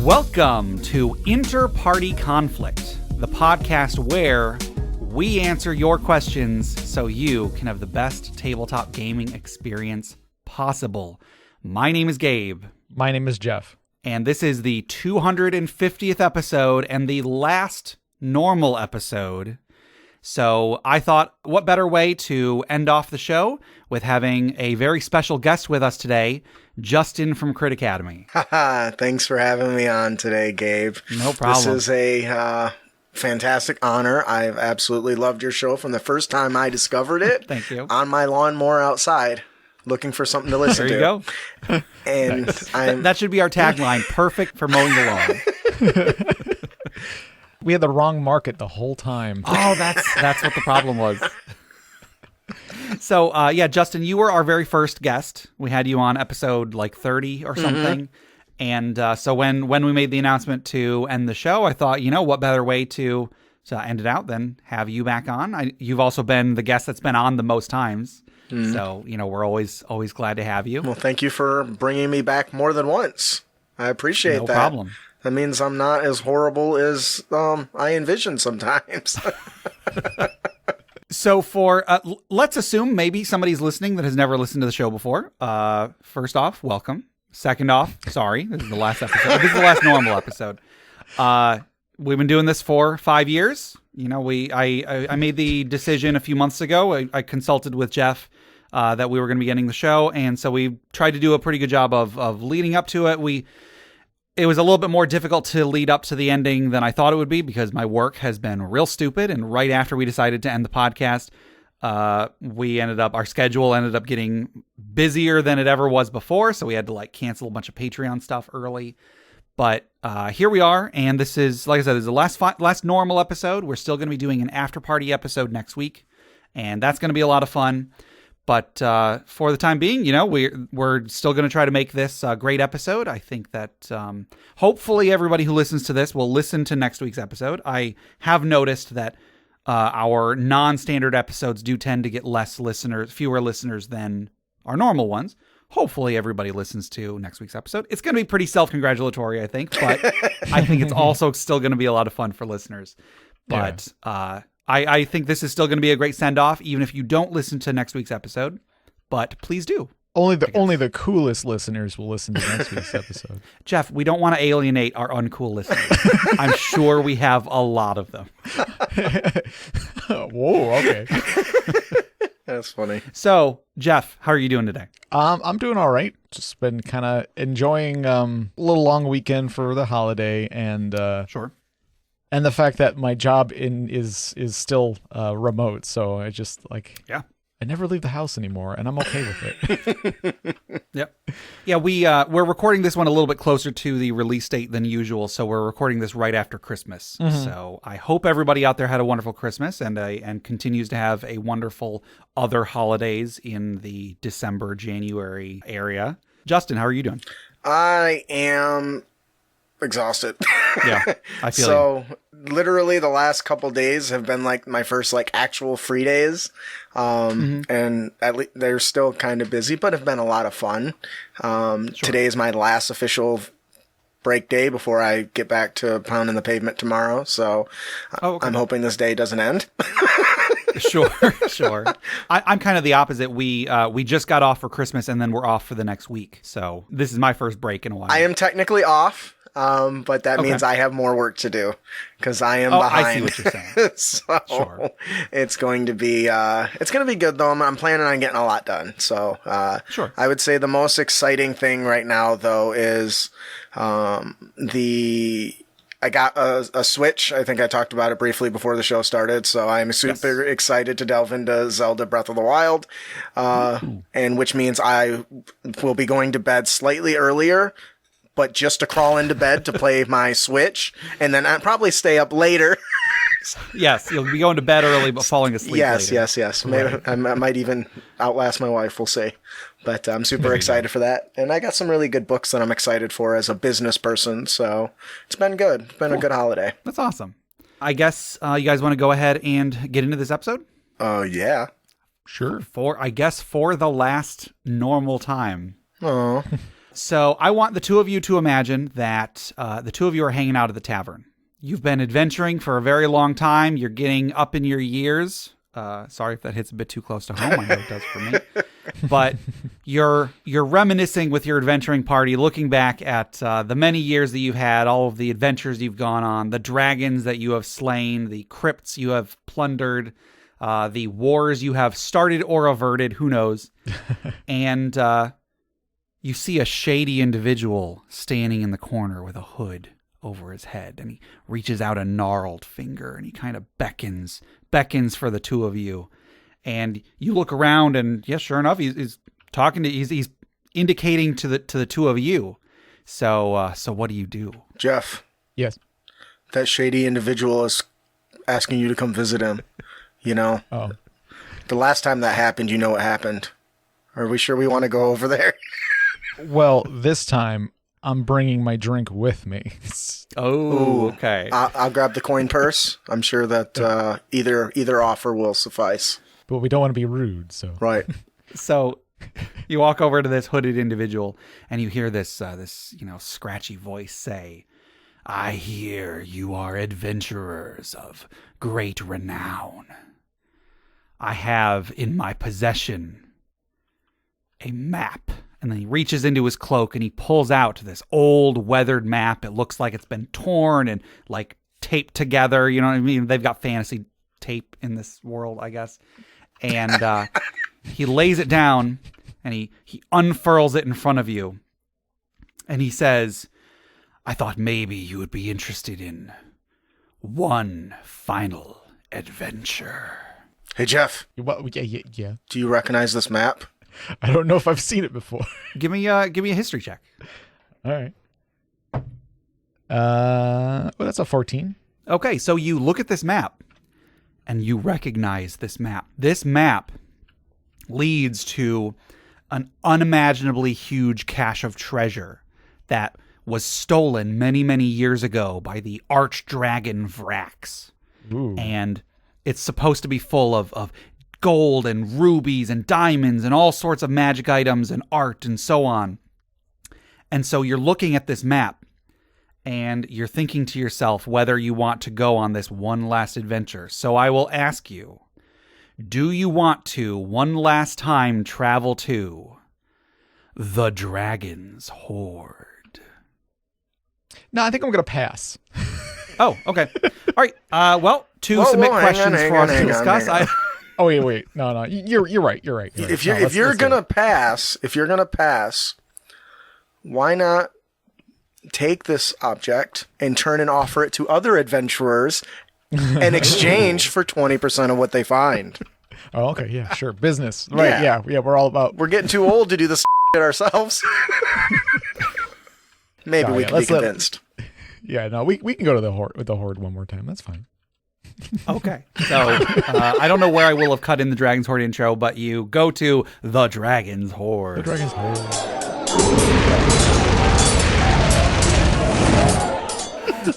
Welcome to Inter-Party Conflict, the podcast where we answer your questions so you can have the best tabletop gaming experience possible. My name is Gabe. My name is Jeff. And this is the 250th episode and the last normal episode. So I thought, what better way to end off the show with having a very special guest with us today, Justin from Crit Academy. Thanks for having me on today, Gabe. No problem. This is a fantastic honor. I've absolutely loved your show from the first time I discovered it. Thank you. On my lawnmower outside, looking for something to listen to. There you go. And nice. That should be our tagline, perfect for mowing the lawn. We had the wrong market the whole time. Oh, that's what the problem was. So, Justin, you were our very first guest. We had you on episode like 30 or something. And so when we made the announcement to end the show, I thought, what better way to end it out than have you back on? You've also been the guest that's been on the most times. So, we're always glad to have you. Well, thank you for bringing me back more than once. I appreciate that. No problem. That means I'm not as horrible as I envision sometimes. So let's assume maybe somebody's listening that has never listened to the show before. First off, welcome. Second off, sorry, this is the last episode. This is the last normal episode. We've been doing this for 5 years. I made the decision a few months ago. I consulted with Jeff that we were going to be getting the show, and so we tried to do a pretty good job of leading up to it. It was a little bit more difficult to lead up to the ending than I thought it would be because my work has been real stupid. And right after we decided to end the podcast, our schedule ended up getting busier than it ever was before. So we had to cancel a bunch of Patreon stuff early. But here we are. And this is, like I said, this is the last normal episode. We're still going to be doing an after party episode next week. And that's going to be a lot of fun. But for the time being, we're still going to try to make this a great episode. I think that hopefully everybody who listens to this will listen to next week's episode. I have noticed that our non-standard episodes do tend to get fewer listeners than our normal ones. Hopefully everybody listens to next week's episode. It's going to be pretty self-congratulatory, I think, but I think it's also still going to be a lot of fun for listeners. But I think this is still going to be a great send-off, even if you don't listen to next week's episode. But please do. Only the coolest listeners will listen to next week's episode. Jeff, we don't want to alienate our uncool listeners. I'm sure we have a lot of them. Whoa, okay. That's funny. So, Jeff, how are you doing today? I'm doing all right. Just been kind of enjoying a little long weekend for the holiday, and sure. And the fact that my job is still remote, so I just I never leave the house anymore, and I'm okay with it. Yep. Yeah, we're recording this one a little bit closer to the release date than usual, so we're recording this right after Christmas. Mm-hmm. So I hope everybody out there had a wonderful Christmas and continues to have a wonderful other holidays in the December, January area. Justin, how are you doing? I am exhausted. Yeah, I feel so literally the last couple days have been my first actual free days, and at least they're still kind of busy, but have been a lot of fun. Sure. Today is my last official break day before I get back to pounding the pavement tomorrow. So okay. I'm hoping this day doesn't end. Sure. I'm kind of the opposite. We just got off for Christmas and then we're off for the next week. So this is my first break in a while. I am technically off. But that means I have more work to do because I am behind. I see what you're saying. So sure. It's going to be good though. I'm planning on getting a lot done. So, sure. I would say the most exciting thing right now though is, I got a Switch. I think I talked about it briefly before the show started. So I'm super excited to delve into Zelda Breath of the Wild, and which means I will be going to bed slightly earlier, but just to crawl into bed to play my Switch, and then I'd probably stay up later. Yes, you'll be going to bed early, but falling asleep later. Yes. Maybe I might even outlast my wife, we'll see. But I'm super excited for that. And I got some really good books that I'm excited for as a business person, so it's been good. It's been a good holiday. That's awesome. I guess you guys want to go ahead and get into this episode? Yeah. Sure. For the last normal time. Oh. So I want the two of you to imagine that the two of you are hanging out at the tavern. You've been adventuring for a very long time. You're getting up in your years. Sorry if that hits a bit too close to home. I know it does for me. But you're reminiscing with your adventuring party, looking back at the many years that you've had, all of the adventures you've gone on, the dragons that you have slain, the crypts you have plundered, the wars you have started or averted, who knows. And you see a shady individual standing in the corner with a hood over his head, and he reaches out a gnarled finger, and he kind of beckons for the two of you. And you look around, and yes, sure enough, he's talking to, he's indicating to the two of you. So what do you do? Jeff. Yes. That shady individual is asking you to come visit him. You know? Oh. The last time that happened, you know what happened. Are we sure we want to go over there? Well, this time I'm bringing my drink with me. Oh, okay. I'll grab the coin purse. I'm sure that either offer will suffice. But we don't want to be rude, so. Right. So you walk over to this hooded individual, and you hear this scratchy voice say, "I hear you are adventurers of great renown. I have in my possession a map." And then he reaches into his cloak and he pulls out this old weathered map. It looks like it's been torn and like taped together. You know what I mean? They've got fantasy tape in this world, I guess. And he lays it down and he unfurls it in front of you. And he says, "I thought maybe you would be interested in one final adventure." Hey, Jeff. Well, yeah. Do you recognize this map? I don't know if I've seen it before. Give me a history check. All right. Well, that's a 14. Okay, so you look at this map and you recognize this map. This map leads to an unimaginably huge cache of treasure that was stolen many, many years ago by the archdragon Vrax. Ooh. And it's supposed to be full of gold and rubies and diamonds and all sorts of magic items and art and so on. And so you're looking at this map and you're thinking to yourself whether you want to go on this one last adventure. So I will ask you, do you want to one last time travel to the Dragon's Hoard? No, I think I'm going to pass. Oh, okay. All right. Well, to submit questions for us to discuss. Oh wait, no, you're right. If you're gonna pass, why not take this object and turn and offer it to other adventurers in exchange for 20% of what they find? Oh, okay, yeah, sure, business, right? Yeah, we're all about. We're getting too old to do this shit ourselves. Maybe we can be convinced. Yeah, no, we can go to the horde one more time. That's fine. Okay. So, I don't know where I will have cut in the Dragon's Hoard intro, but you go to the Dragon's Hoard. The Dragon's Hoard.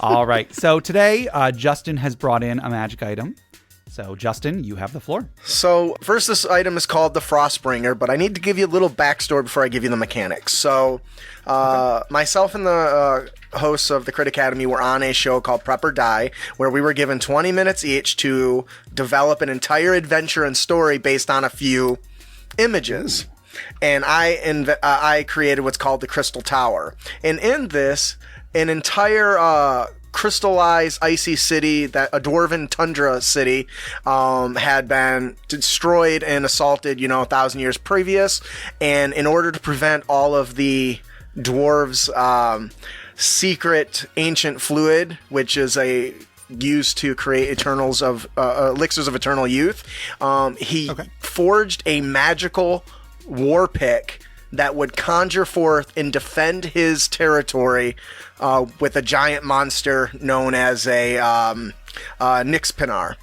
All right. So today, Justin has brought in a magic item. So, Justin, you have the floor. So, first, this item is called the Frostbringer, but I need to give you a little backstory before I give you the mechanics. So, myself and the hosts of the Crit Academy were on a show called Prep or Die, where we were given 20 minutes each to develop an entire adventure and story based on a few images. And I created what's called the Crystal Tower. And in this, an entire crystallized icy city, that a dwarven tundra city, had been destroyed and assaulted 1,000 years previous. And in order to prevent all of the dwarves' secret ancient fluid, which is used to create elixirs of eternal youth, he forged a magical war pick that would conjure forth and defend his territory with a giant monster known as a Nixpinar.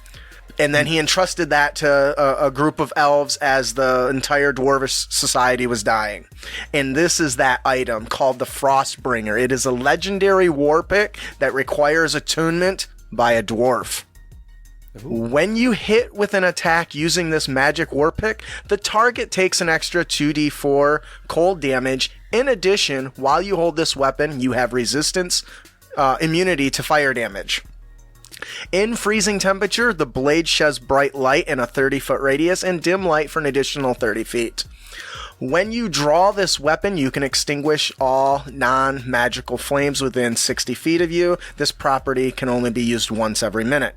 And then he entrusted that to a group of elves as the entire dwarvish society was dying. And this is that item called the Frostbringer. It is a legendary war pick that requires attunement by a dwarf. When you hit with an attack using this magic war pick, the target takes an extra 2d4 cold damage. In addition, while you hold this weapon, you have resistance, immunity to fire damage. In freezing temperature, the blade sheds bright light in a 30-foot radius and dim light for an additional 30 feet. When you draw this weapon, you can extinguish all non-magical flames within 60 feet of you. This property can only be used once every minute.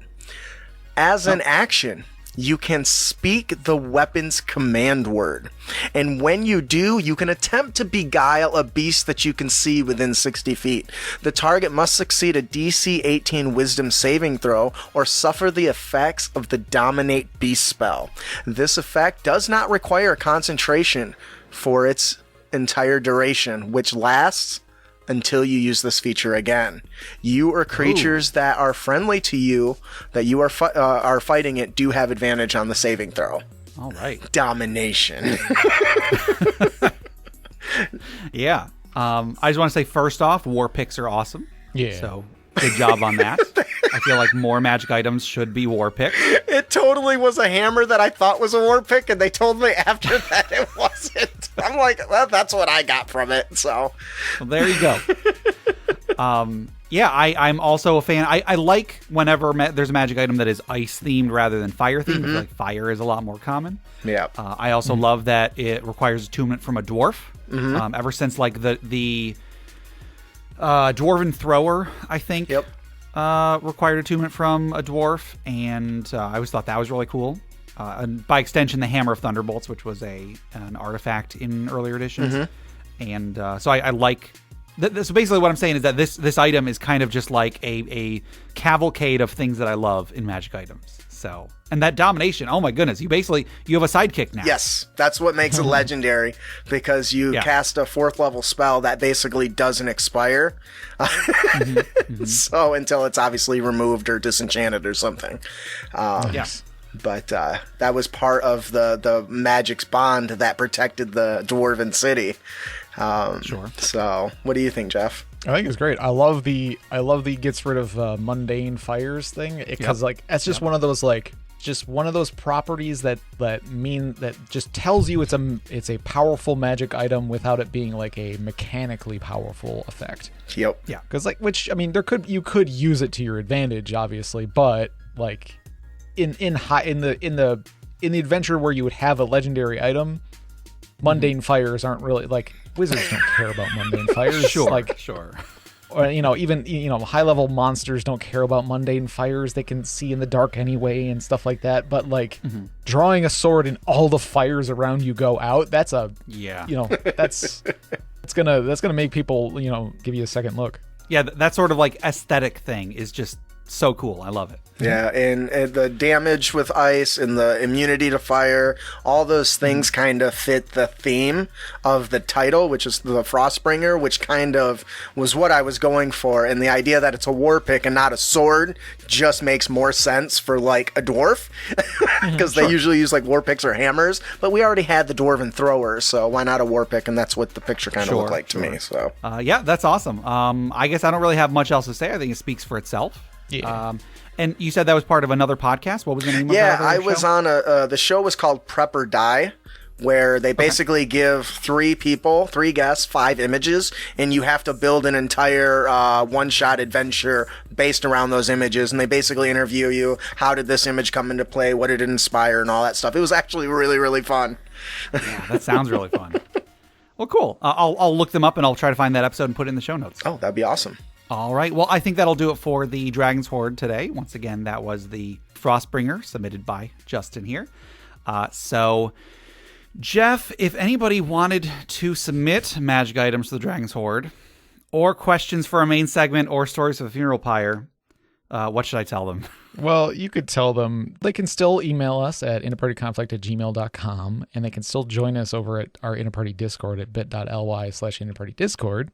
As an action, you can speak the weapon's command word. And when you do, you can attempt to beguile a beast that you can see within 60 feet. The target must succeed a DC 18 Wisdom saving throw or suffer the effects of the Dominate Beast spell. This effect does not require concentration for its entire duration, which lasts until you use this feature again. You or creatures that are friendly to you, that you are fighting it, do have advantage on the saving throw. All right. Domination. Yeah. I just want to say, first off, war picks are awesome. Yeah. So good job on that. I feel like more magic items should be war picks. It totally was a hammer that I thought was a war pick, and they told me after that it wasn't. I'm like, well, that's what I got from it. So, well, there you go. Yeah, I'm also a fan. I like whenever there's a magic item that is ice themed rather than fire themed. I feel like fire is a lot more common. Yeah. I also love that it requires attunement from a dwarf. Ever since like the dwarven thrower, I think. Yep. Required attunement from a dwarf, and I always thought that was really cool. And by extension, the Hammer of Thunderbolts, which was an artifact in earlier editions. And so I like... So basically what I'm saying is that this item is kind of just like a cavalcade of things that I love in magic items. So, and that domination, oh my goodness, you have a sidekick now. Yes, that's what makes it legendary, because you cast a 4th level spell that basically doesn't expire. So until it's obviously removed or disenchanted or something. Yes. But that was part of the magic's bond that protected the dwarven city. Sure. So what do you think, Jeff? I think it's great. I love the gets rid of mundane fires thing, because like that's just one of those properties that just tells you it's a powerful magic item without it being like a mechanically powerful effect. Yep. Yeah, because like, which, I mean, you could use it to your advantage, obviously, but like in the adventure where you would have a legendary item, mundane fires aren't really, like, wizards don't care about mundane fires. Sure. Or, even high level monsters don't care about mundane fires. They can see in the dark anyway and stuff like that. But like drawing a sword and all the fires around you go out, that's that's gonna make people give you a second look. Yeah, that sort of like aesthetic thing is just so cool. I love it. Yeah, and the damage with ice and the immunity to fire, all those things kind of fit the theme of the title, which is the Frostbringer, which kind of was what I was going for. And the idea that it's a war pick and not a sword just makes more sense for like a dwarf, because they usually use like war picks or hammers. But we already had the dwarven thrower, so why not a war pick? And that's what the picture kind of looked like to me. So yeah, that's awesome. I guess I don't really have much else to say. I think it speaks for itself. Yeah. And you said that was part of another podcast. What was the name of that? Yeah, I was on the show was called Prep or Die, where they basically give 3 guests, 5 images, and you have to build an entire one-shot adventure based around those images. And they basically interview you. How did this image come into play? What did it inspire? And all that stuff. It was actually really, really fun. Yeah, that sounds really fun. Well, cool. I'll look them up and I'll try to find that episode and put it in the show notes. Oh, that'd be awesome. All right. Well, I think that'll do it for the Dragon's Horde today. Once again, that was the Frostbringer submitted by Justin here. So, Jeff, if anybody wanted to submit magic items to the Dragon's Horde, or questions for our main segment, or stories of a funeral pyre, what should I tell them? Well, you could tell them they can still email us at interpartyconflict@gmail.com, and they can still join us over at our Interparty Discord at bit.ly/interpartydiscord.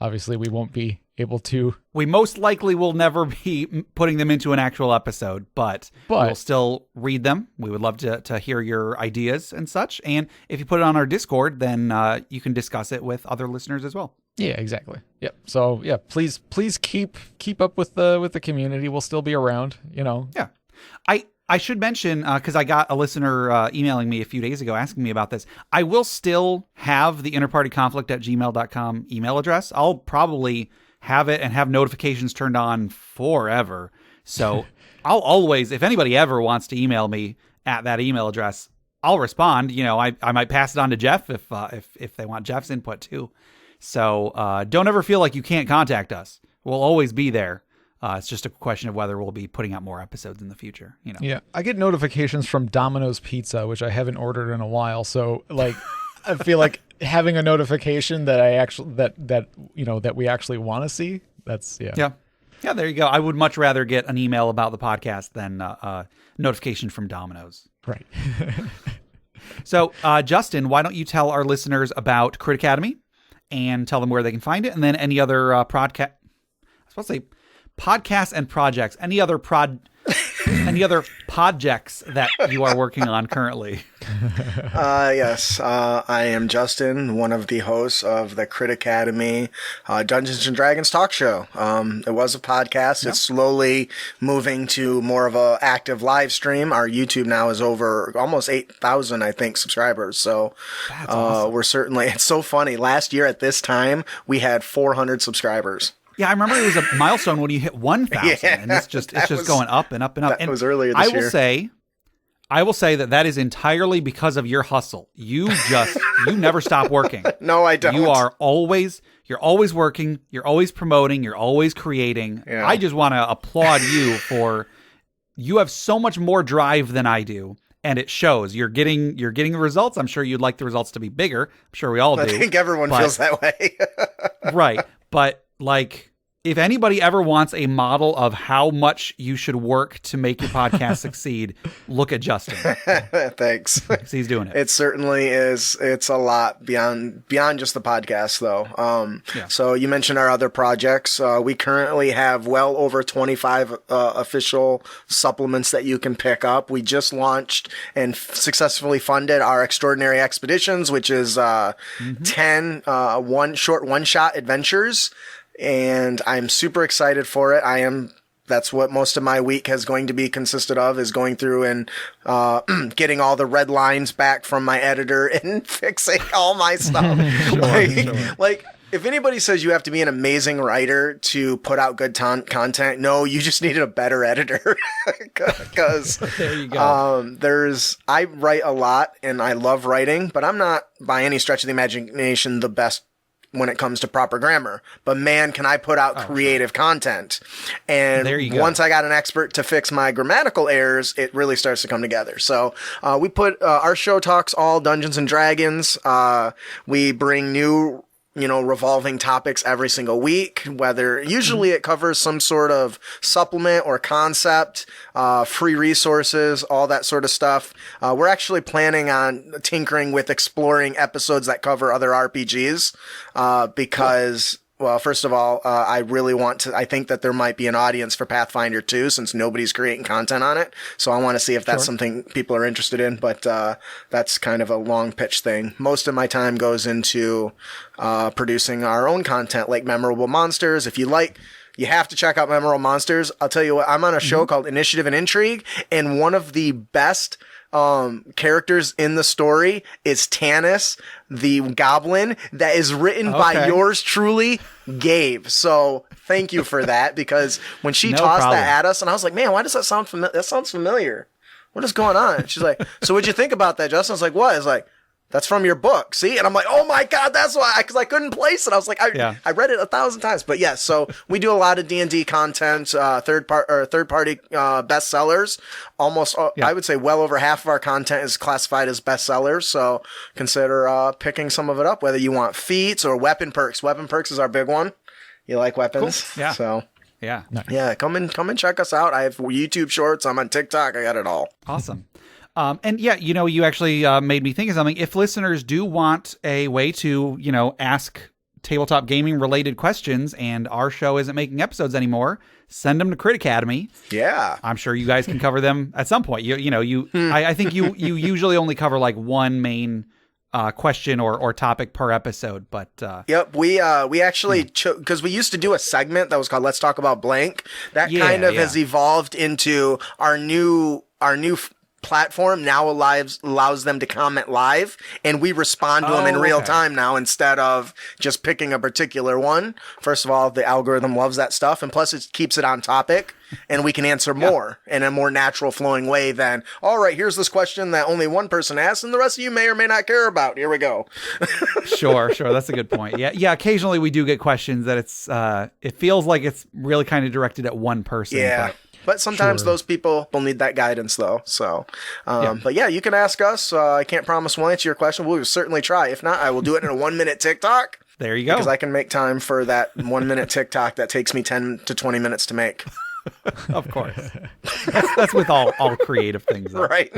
Obviously, we won't be able to. We most likely will never be putting them into an actual episode, but we'll still read them. We would love to hear your ideas and such. And if you put it on our Discord, then you can discuss it with other listeners as well. Yeah, exactly. Yep. So yeah, please keep up with the community. We'll still be around. Yeah. I should mention, because I got a listener emailing me a few days ago asking me about this, I will still have the interpartyconflict@gmail.com email address. I'll probably have it and have notifications turned on forever. So I'll always, if anybody ever wants to email me at that email address, I'll respond. I might pass it on to Jeff if they want Jeff's input too. So don't ever feel like you can't contact us. We'll always be there. It's just a question of whether we'll be putting out more episodes in the future. Yeah, I get notifications from Domino's Pizza, which I haven't ordered in a while. So like, I feel like having a notification that I actually that we actually want to see. That's yeah. There you go. I would much rather get an email about the podcast than a notification from Domino's. Right. So, Justin, why don't you tell our listeners about Crit Academy and tell them where they can find it, and then any other podcast. I was supposed to say podcasts and projects. Any other projects that you are working on currently? Yes, I am Justin, one of the hosts of the Crit Academy Dungeons and Dragons talk show. It was a podcast. Yep. It's slowly moving to more of a active live stream. Our YouTube now is over almost 8,000, I think, subscribers. So that's awesome. We're certainly, it's so funny. Last year at this time, we had 400 subscribers. Yeah, I remember it was a milestone when you hit 1,000, and it's just going up and up and up. That was earlier this year. I will say that is entirely because of your hustle. You never stop working. No, I don't. You're always working. You're always promoting. You're always creating. Yeah. I just want to applaud you you have so much more drive than I do. And it shows. You're getting the results. I'm sure you'd like the results to be bigger. I'm sure we all do. I think everyone feels that way. Right. But if anybody ever wants a model of how much you should work to make your podcast succeed, look at Justin. Thanks. He's doing it. It certainly is. It's a lot beyond just the podcast, though. So you mentioned our other projects. We currently have well over 25 official supplements that you can pick up. We just launched and successfully funded our Extraordinary Expeditions, which is 10 one-shot adventures. And I'm super excited for it. That's what most of my week is going to be consisted of, is going through and getting all the red lines back from my editor and fixing all my stuff. Like, if anybody says you have to be an amazing writer to put out good content, no, you just needed a better editor. Because there you go. I write a lot and I love writing, but I'm not by any stretch of the imagination the best when it comes to proper grammar, but man, can I put out creative content. And once I got an expert to fix my grammatical errors, it really starts to come together. So we put our show talks all Dungeons and Dragons. We bring new revolving topics every single week, whether usually it covers some sort of supplement or concept, free resources, all that sort of stuff. We're actually planning on tinkering with exploring episodes that cover other RPGs, because well, first of all, I think that there might be an audience for Pathfinder 2 since nobody's creating content on it. So I want to see if that's something people are interested in, but that's kind of a long pitch thing. Most of my time goes into producing our own content, like Memorable Monsters. If you have to check out Memorable Monsters. I'll tell you what, I'm on a show called Initiative and Intrigue, and one of the best characters in the story is Tanis, the goblin, that is written by yours truly, Gabe. So thank you for that, because when she tossed that at us, and I was like, man, why does that sound familiar? That sounds familiar. What is going on? She's like, so what'd you think about that, Justin? I was like, what? It's like, that's from your book. See? And I'm like, oh my God, that's why, because I couldn't place it. I was like, I read it 1,000 times. But yes, so we do a lot of D&D content, third party bestsellers. Almost, I would say well over half of our content is classified as bestsellers. So consider picking some of it up, whether you want feats or weapon perks. Weapon perks is our big one. You like weapons? Cool. Yeah. So yeah. Yeah, come and check us out. I have YouTube shorts. I'm on TikTok. I got it all. Awesome. And yeah, you actually made me think of something. If listeners do want a way to, ask tabletop gaming related questions and our show isn't making episodes anymore, send them to Crit Academy. Yeah. I'm sure you guys can cover them at some point. I think you usually only cover like one main question or topic per episode. But Yep, we actually because we used to do a segment that was called "Let's Talk About Blank." That kind of has evolved into our new platform now allows them to comment live, and we respond to them in real time now instead of just picking a particular one. First of all, the algorithm loves that stuff, and plus it keeps it on topic, and we can answer more in a more natural flowing way than, all right, here's this question that only one person asked and the rest of you may or may not care about. Here we go. Sure. That's a good point. Yeah. Occasionally we do get questions that it feels like it's really kind of directed at one person. Yeah. But sometimes those people will need that guidance, though. So, but yeah, you can ask us. I can't promise we'll answer your question. We'll certainly try. If not, I will do it in a 1-minute TikTok. There you go. Because I can make time for that 1-minute TikTok that takes me 10 to 20 minutes to make. Of course. That's with all creative things. Though. Right.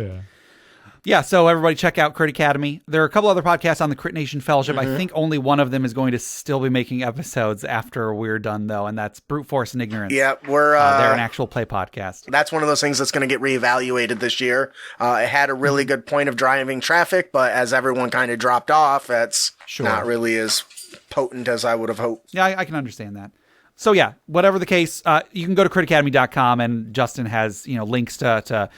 Yeah, so everybody check out Crit Academy. There are a couple other podcasts on the Crit Nation Fellowship. I think only one of them is going to still be making episodes after we're done, though, and that's Brute Force and Ignorance. Yeah, they're an actual play podcast. That's one of those things that's going to get reevaluated this year. It had a really good point of driving traffic, but as everyone kind of dropped off, it's not really as potent as I would have hoped. Yeah, I can understand that. So yeah, whatever the case, you can go to critacademy.com, and Justin has links to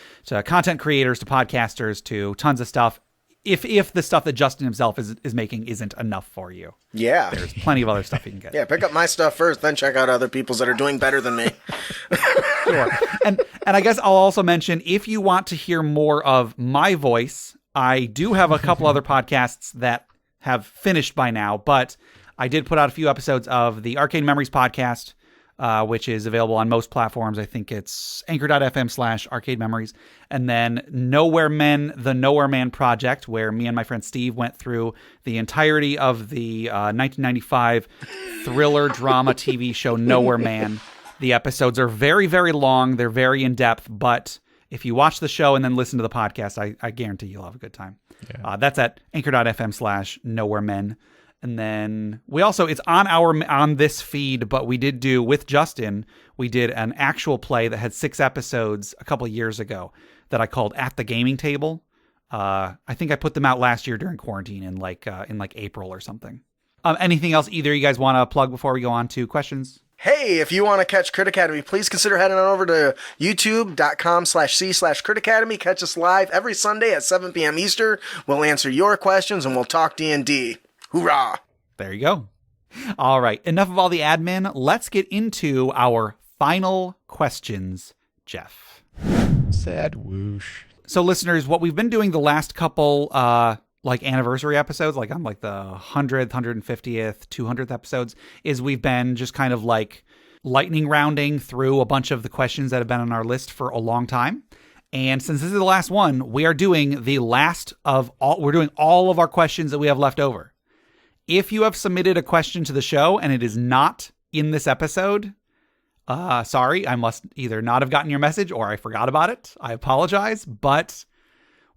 content creators, to podcasters, to tons of stuff. If the stuff that Justin himself is making isn't enough for you, there's plenty of other stuff you can get. Yeah, pick up my stuff first, then check out other people's that are doing better than me. Sure. And I guess I'll also mention, if you want to hear more of my voice, I do have a couple other podcasts that have finished by now, but I did put out a few episodes of the Arcade Memories podcast, which is available on most platforms. I think it's anchor.fm/arcade memories. And then Nowhere Men, the Nowhere Man Project, where me and my friend Steve went through the entirety of the 1995 thriller drama TV show Nowhere Man. The episodes are very, very long. They're very in-depth, but if you watch the show and then listen to the podcast, I guarantee you'll have a good time. Yeah. That's at anchor.fm/nowhere men. And then we also, it's on this feed, but we did do, with Justin, we did an actual play that had 6 episodes a couple of years ago that I called At the Gaming Table. I think I put them out last year during quarantine in like April or something. Anything else either you guys want to plug before we go on to questions? Hey, if you want to catch Crit Academy, please consider heading on over to youtube.com/c/Crit Academy. Catch us live every Sunday at 7 p.m. Eastern. We'll answer your questions and we'll talk D&D. Hoorah! There you go. All right, enough of all the admin. Let's get into our final questions, Jeff. Sad whoosh. So, listeners, what we've been doing the last couple anniversary episodes, like on like the 100th, 150th, 200th episodes, is we've been just kind of like lightning rounding through a bunch of the questions that have been on our list for a long time. And since this is the last one, we are doing we're doing all of our questions that we have left over. If you have submitted a question to the show and it is not in this episode, sorry, I must either not have gotten your message or I forgot about it. I apologize, but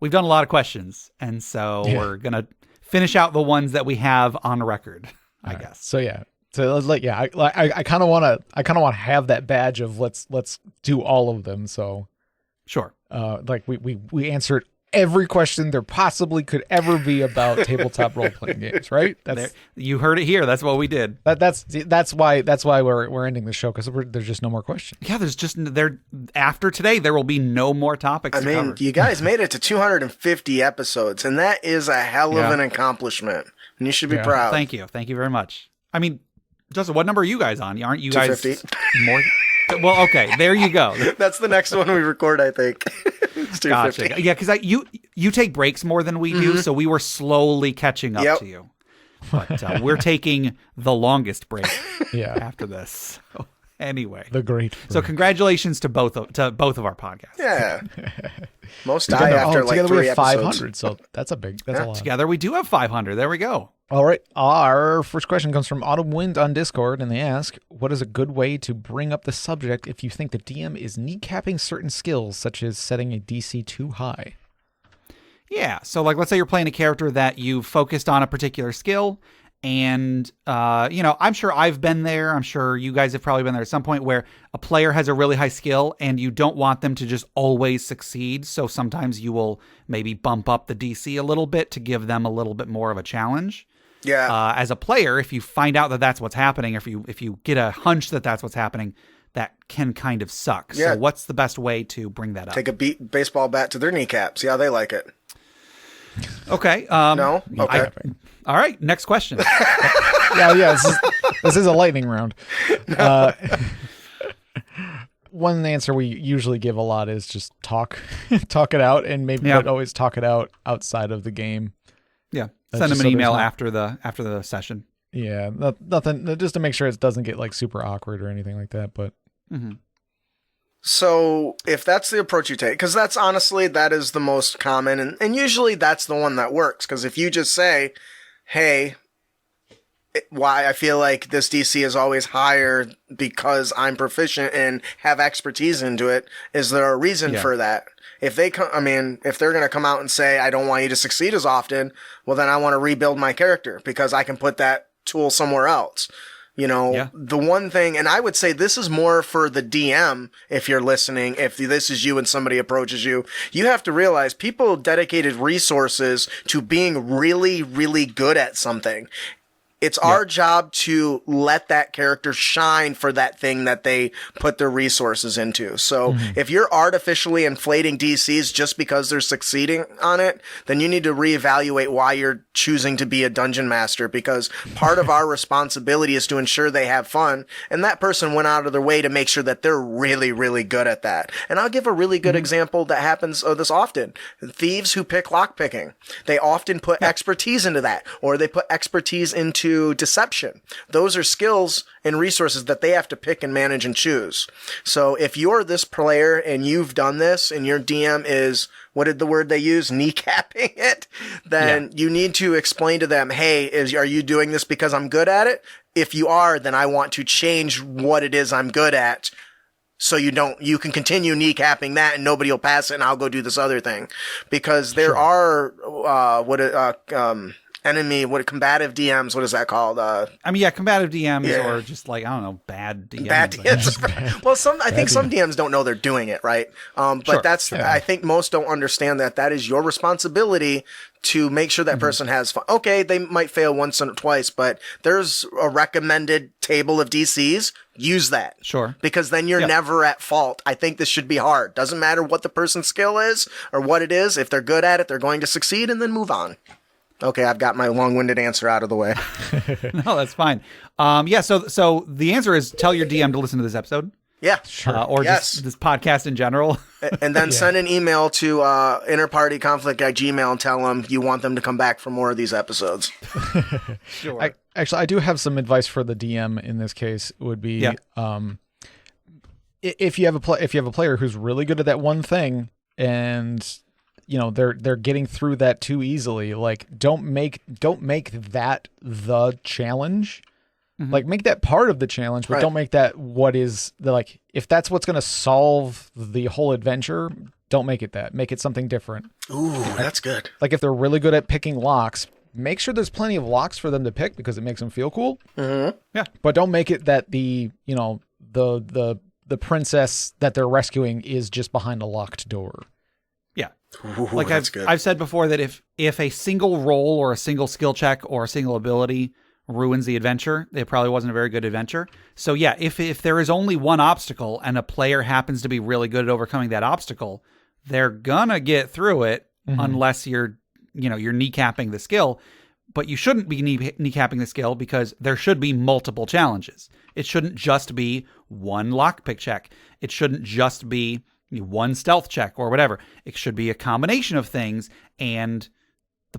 we've done a lot of questions. And so we're going to finish out the ones that we have on record, I guess. So I kind of want to have that badge of let's do all of them. So sure. We answered every question there possibly could ever be about tabletop role-playing games, right? You heard it here. That's what we did. That's why we're ending the show, because there's just no more questions. Yeah, after today there will be no more topics. You guys made it to 250 episodes, and that is a hell of an accomplishment, and you should be proud. Thank you very much. I mean, Justin, what number are you guys on? Aren't you guys 250? More? Well, okay, there you go. That's the next one we record, I think. It's 250. Gotcha. Yeah, because you take breaks more than we do, so we were slowly catching up to you. But we're taking the longest break after this. So, anyway, the great break. So congratulations to both of our podcasts. Yeah, most die after like together 3 we have episodes. 500. So that's a lot. Together we do have 500. There we go. All right. Our first question comes from Autumn Wind on Discord, and they ask, what is a good way to bring up the subject if you think the DM is kneecapping certain skills, such as setting a DC too high? Yeah. So, let's say you're playing a character that you've focused on a particular skill, And, I'm sure I've been there. I'm sure you guys have probably been there at some point where a player has a really high skill and you don't want them to just always succeed. So sometimes you will maybe bump up the DC a little bit to give them a little bit more of a challenge. Yeah. As a player, if you find out that that's what's happening, if you get a hunch that that's what's happening, that can kind of suck. Yeah. So what's the best way to bring that up? Take a baseball bat to their kneecap. See how they like it. Okay. No? Okay. All right. Next question. Yeah. This is a lightning round. One answer we usually give a lot is just talk it out, and maybe not always talk it out outside of the game. Yeah. Send them an email after the session. Yeah. Nothing, just to make sure it doesn't get like super awkward or anything like that. But. Mm-hmm. So if that's the approach you take, because that is the most common, and usually that's the one that works. Because if you just say, hey, why I feel like this DC is always higher because I'm proficient and have expertise into it, is there a reason for that? If they if they're going to come out and say, I don't want you to succeed as often, well, then I want to rebuild my character because I can put that tool somewhere else. The one thing, and I would say this is more for the DM, if you're listening, if this is you and somebody approaches you, you have to realize people dedicated resources to being really, really good at something. It's our job to let that character shine for that thing that they put their resources into. So if you're artificially inflating DCs just because they're succeeding on it, then you need to reevaluate why you're choosing to be a dungeon master, because part of our responsibility is to ensure they have fun. And that person went out of their way to make sure that they're really, really good at that. And I'll give a really good example that happens this often. Thieves who pick lockpicking, they often put expertise into that, or they put expertise into deception. Those are skills and resources that they have to pick and manage and choose. So if you're this player and you've done this and your DM is, what did the word they use? Kneecapping it, then you need to explain to them, hey, are you doing this because I'm good at it? If you are, then I want to change what it is I'm good at. So you can continue kneecapping that and nobody will pass it and I'll go do this other thing. Because there are, combative DMs, what is that called? Combative DMs or just like, I don't know, bad DMs. Bad DMs. Well, I think some DMs don't know they're doing it, right? But I think most don't understand that is your responsibility to make sure that person has fun. Okay, they might fail once or twice, but there's a recommended table of DCs. Use that. Sure. Because then you're never at fault. I think this should be hard. Doesn't matter what the person's skill is or what it is. If they're good at it, they're going to succeed, and then move on. Okay, I've got my long-winded answer out of the way. No, that's fine. So the answer is tell your DM to listen to this episode. Yeah, sure. Or just this podcast in general. And then send an email to interpartyconflict@gmail and tell them you want them to come back for more of these episodes. Sure. I do have some advice for the DM in this case. Would be if you have a player who's really good at that one thing and they're getting through that too easily, like don't make that the challenge. Like make that part of the challenge, but don't make that what is if that's what's going to solve the whole adventure, don't make it that. Make it something different. Ooh, that's good. Like if they're really good at picking locks, make sure there's plenty of locks for them to pick because it makes them feel cool. Yeah. But don't make it that the princess that they're rescuing is just behind a locked door. Yeah. Ooh, like I've said before that if a single roll or a single skill check or a single ability ruins the adventure, it probably wasn't a very good adventure. So yeah, if there is only one obstacle and a player happens to be really good at overcoming that obstacle, they're gonna get through it unless you're kneecapping the skill. But you shouldn't be kneecapping the skill because there should be multiple challenges. It shouldn't just be one lockpick check. It shouldn't just be one stealth check or whatever. It should be a combination of things. And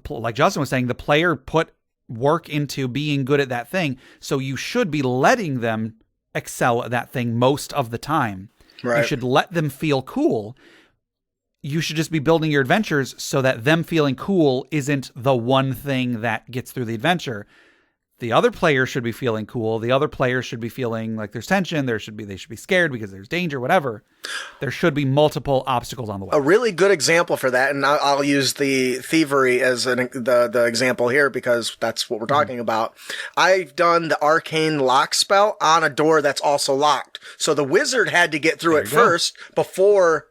like Justin was saying, the player put work into being good at that thing. So you should be letting them excel at that thing most of the time. Right. You should let them feel cool. You should just be building your adventures so that them feeling cool isn't the one thing that gets through the adventure. the other player should be feeling cool. The other player should be feeling like there's tension. They should be scared because there's danger, whatever. There should be multiple obstacles on the way. A really good example for that, and I'll use the thievery as the example here because that's what we're talking about. I've done the arcane lock spell on a door that's also locked. So the wizard had to get through it first before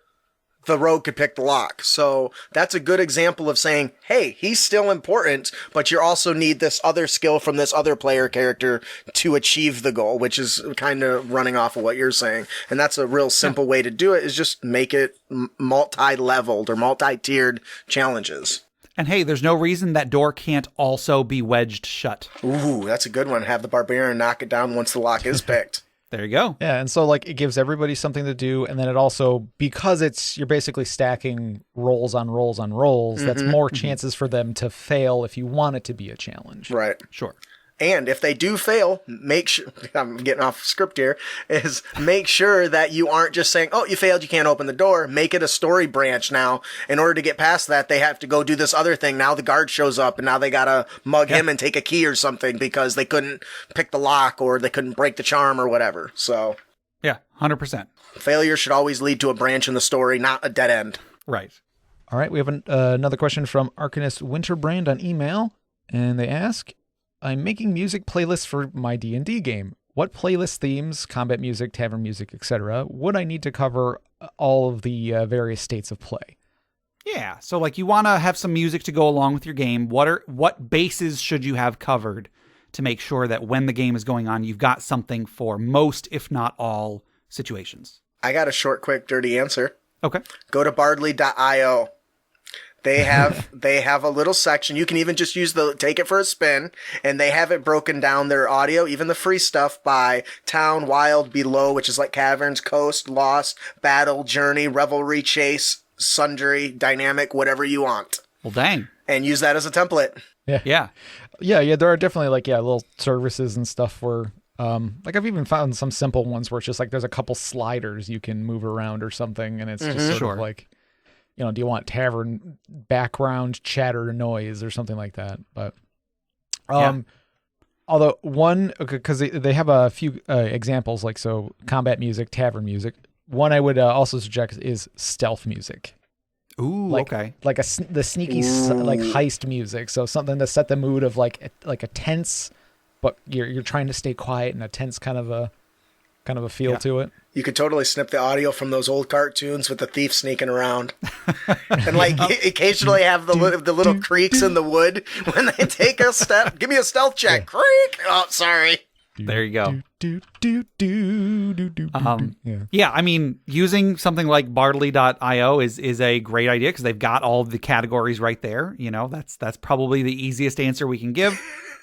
the rogue could pick the lock. So that's a good example of saying, hey, he's still important, but you also need this other skill from this other player character to achieve the goal, which is kind of running off of what you're saying. And that's a real simple way to do it, is just make it multi-leveled or multi-tiered challenges. And hey, there's no reason that door can't also be wedged shut. Ooh, that's a good one. Have the barbarian knock it down once the lock is picked. There you go. Yeah, and so like it gives everybody something to do, and then it also, because you're basically stacking rolls on rolls on rolls, that's more chances for them to fail if you want it to be a challenge. Right. Sure. And if they do fail, make sure, I'm getting off script here, is make sure that you aren't just saying, oh, you failed, you can't open the door. Make it a story branch now. In order to get past that, they have to go do this other thing. Now the guard shows up and now they gotta mug him and take a key or something because they couldn't pick the lock or they couldn't break the charm or whatever. So. Yeah, 100%. Failure should always lead to a branch in the story, not a dead end. Right. All right, we have another question from Arcanist Winterbrand on email, and they ask, I'm making music playlists for my D&D game. What playlist themes, combat music, tavern music, etc., would I need to cover all of the various states of play? Yeah, so like you want to have some music to go along with your game. What bases should you have covered to make sure that when the game is going on, you've got something for most, if not all, situations? I got a short, quick, dirty answer. Okay. Go to bardly.io. They have a little section. You can even just take it for a spin, and they have it broken down, their audio, even the free stuff, by town, wild, below, which is like caverns, coast, lost, battle, journey, revelry, chase, sundry, dynamic, whatever you want. Well, dang. And use that as a template. Yeah. Yeah, there are definitely little services and stuff where like I've even found some simple ones where it's just like there's a couple sliders you can move around or something, and it's just sort of like, do you want tavern background chatter noise or something like that? But, although because they have a few examples, like, so combat music, tavern music. One I would also suggest is stealth music. Ooh, okay. Like the sneaky, like heist music. So something to set the mood of like a tense, but you're trying to stay quiet and a tense kind of a feel to it. You could totally snip the audio from those old cartoons with the thief sneaking around, and like occasionally have the little creaks in the wood when they take a step. Give me a stealth check. Creak. Oh, sorry. There you go. Yeah, I mean, using something like bardly.io is a great idea because they've got all the categories right there. That's probably the easiest answer we can give.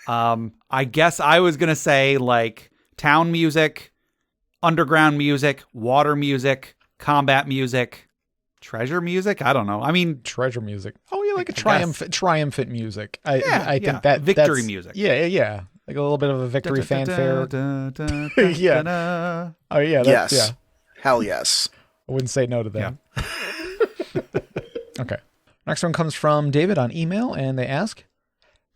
I guess I was gonna say like town music, underground music, water music, combat music, treasure music. I don't know. I mean, treasure music. Oh, yeah, like a triumphant music. I think that victory music. Yeah. Like a little bit of a victory fanfare. Yeah. Oh, yeah. Yes. Yeah. Hell yes. I wouldn't say no to that. Yeah. Okay. Next one comes from David on email, and they ask,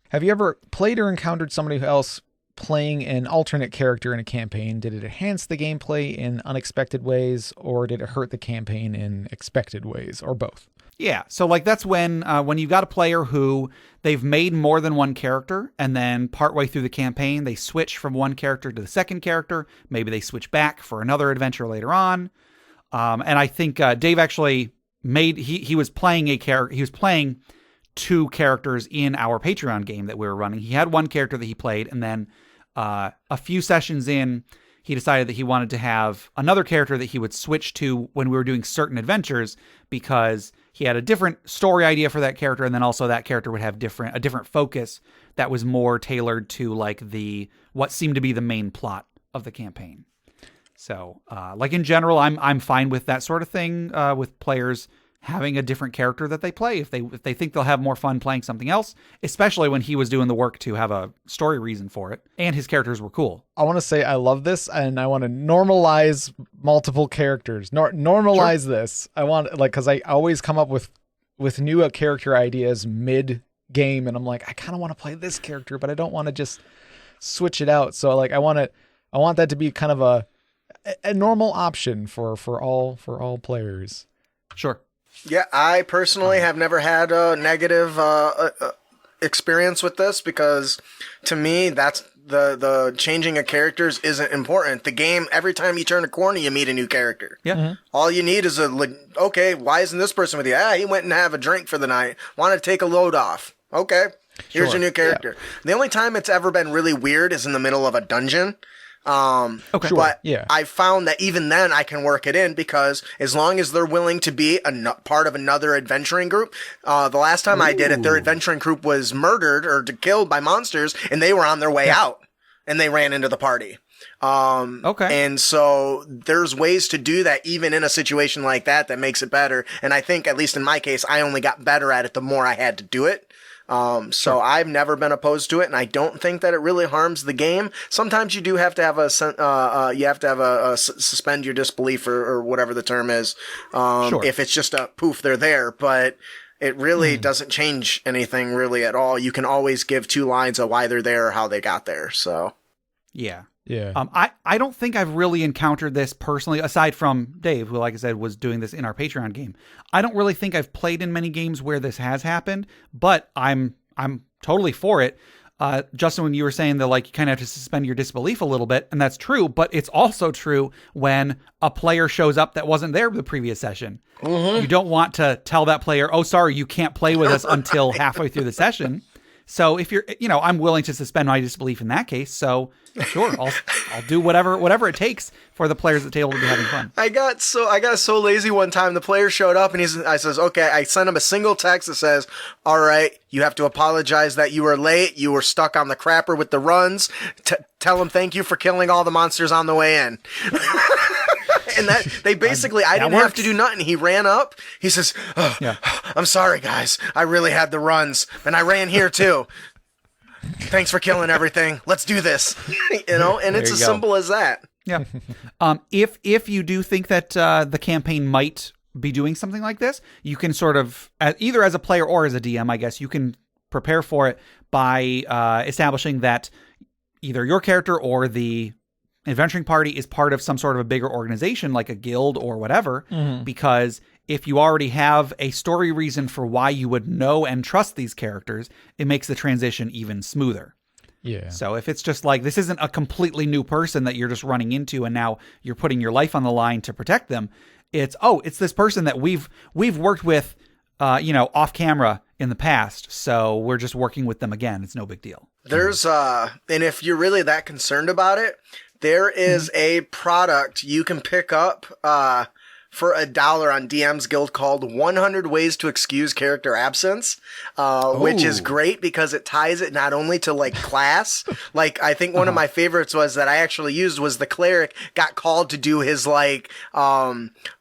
have you ever played or encountered somebody else playing an alternate character in a campaign? Did it enhance the gameplay in unexpected ways, or did it hurt the campaign in expected ways, or both? Yeah, so like that's when you've got a player who they've made more than one character, and then partway through the campaign they switch from one character to the second character. Maybe they switch back for another adventure later on. And I think Dave actually he was playing he was playing two characters in our Patreon game that we were running. He had one character that he played, and then a few sessions in, he decided that he wanted to have another character that he would switch to when we were doing certain adventures, because he had a different story idea for that character, and then also that character would have a different focus that was more tailored to like what seemed to be the main plot of the campaign. So, like in general, I'm fine with that sort of thing, with players having a different character that they play if they think they'll have more fun playing something else, especially when he was doing the work to have a story reason for it, and his characters were cool. I want to say I love this, and I want to normalize multiple characters. Normalize this. I want, like, because I always come up with new character ideas mid game, and I'm like, I kind of want to play this character, but I don't want to just switch it out. So like I want that to be kind of a normal option for all players. Sure. Yeah, I personally have never had a negative experience with this because to me, that's the changing of characters isn't important. The game, every time you turn a corner, you meet a new character. Yeah. Mm-hmm. All you need is okay, why isn't this person with you? He went and have a drink for the night. Wanted to take a load off. Okay, here's your new character. Yeah. The only time it's ever been really weird is in the middle of a dungeon. Okay. But I found that even then I can work it in because as long as they're willing to be part of another adventuring group, the last time I did it, their adventuring group was murdered or killed by monsters and they were on their way out and they ran into the party. Okay. And so there's ways to do that even in a situation like that makes it better. And I think, at least in my case, I only got better at it the more I had to do it. So I've never been opposed to it, and I don't think that it really harms the game. Sometimes you do have to have suspend your disbelief or whatever the term is. If it's just a poof, they're there, but it really doesn't change anything really at all. You can always give 2 lines of why they're there or how they got there. So yeah. Yeah. I don't think I've really encountered this personally, aside from Dave, who, like I said, was doing this in our Patreon game. I don't really think I've played in many games where this has happened, but I'm totally for it. Justin, when you were saying that, like, you kind of have to suspend your disbelief a little bit, and that's true, but it's also true when a player shows up that wasn't there the previous session. Mm-hmm. You don't want to tell that player, oh, sorry, you can't play with us until halfway through the session. So if you're, I'm willing to suspend my disbelief in that case. So sure, I'll do whatever it takes for the players at the table to be having fun. I got so lazy one time. The player showed up and I says, okay, I sent him a single text that says, all right, you have to apologize that you were late. You were stuck on the crapper with the runs. Tell him thank you for killing all the monsters on the way in. And that they basically, I didn't have to do nothing. He ran up. He says, I'm sorry, guys. I really had the runs. And I ran here, too. Thanks for killing everything. Let's do this. And it's as simple as that. Yeah. If you do think that the campaign might be doing something like this, you can sort of, either as a player or as a DM, I guess, you can prepare for it by establishing that either your character or the adventuring party is part of some sort of a bigger organization like a guild or whatever, because if you already have a story reason for why you would know and trust these characters, it makes the transition even smoother. Yeah. So if it's just like, this isn't a completely new person that you're just running into and now you're putting your life on the line to protect them, it's this person that we've worked with, off camera in the past. So we're just working with them again. It's no big deal. There's, and if you're really that concerned about it, there is a product you can pick up for $1 on DM's Guild called 100 Ways to Excuse Character Absence, which is great because it ties it not only to like class. Like I think one of my favorites was that I actually used was the cleric got called to do his like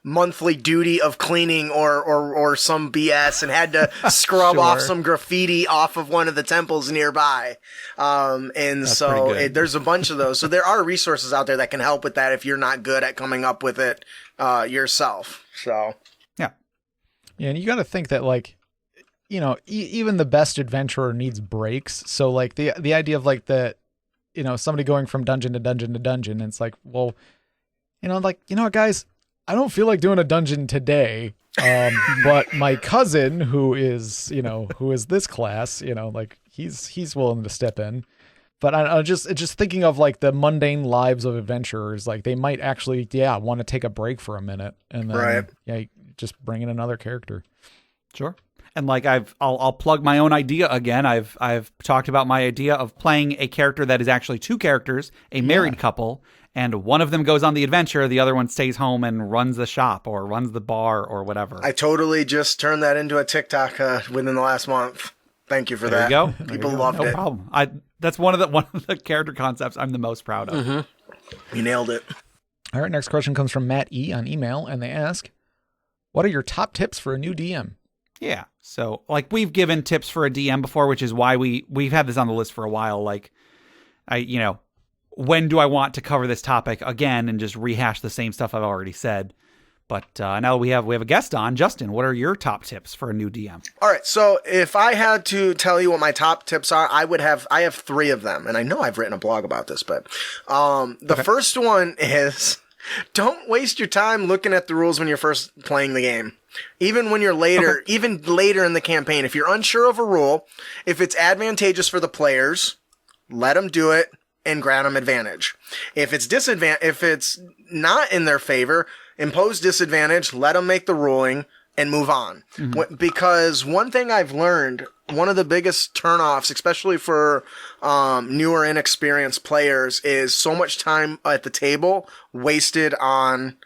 monthly duty of cleaning or some BS and had to scrub off some graffiti off of one of the temples nearby. There's a bunch of those. So there are resources out there that can help with that if you're not good at coming up with it yourself. So yeah, and you got to think that like, even the best adventurer needs breaks. So like the idea of like somebody going from dungeon to dungeon to dungeon, and it's like, well, guys, I don't feel like doing a dungeon today. But my cousin who is this class, like he's willing to step in. But I just thinking of like the mundane lives of adventurers, like they might actually, want to take a break for a minute and then, just bring in another character. Sure. And like I'll plug my own idea again. I've talked about my idea of playing a character that is actually 2 characters, a married couple, and one of them goes on the adventure, the other one stays home and runs the shop or runs the bar or whatever. I totally just turned that into a TikTok within the last month. Thank you for that. There you go. People loved it. No problem. That's one of the character concepts I'm the most proud of. Mm-hmm. You nailed it. All right, next question comes from Matt E. on email, and they ask, what are your top tips for a new DM? Yeah. So, like, we've given tips for a DM before, which is why we've had this on the list for a while. Like, when do I want to cover this topic again and just rehash the same stuff I've already said? But now we have a guest on. Justin, what are your top tips for a new DM? All right, so if I had to tell you what my top tips are, I have 3 of them, and I know I've written a blog about this, but the first one is don't waste your time looking at the rules when you're first playing the game. Even when you're even later in the campaign, if you're unsure of a rule, if it's advantageous for the players, let them do it and grant them advantage. If it's not in their favor, impose disadvantage, let them make the ruling, and move on. Mm-hmm. Because one thing I've learned, one of the biggest turnoffs, especially for newer, inexperienced players, is so much time at the table wasted on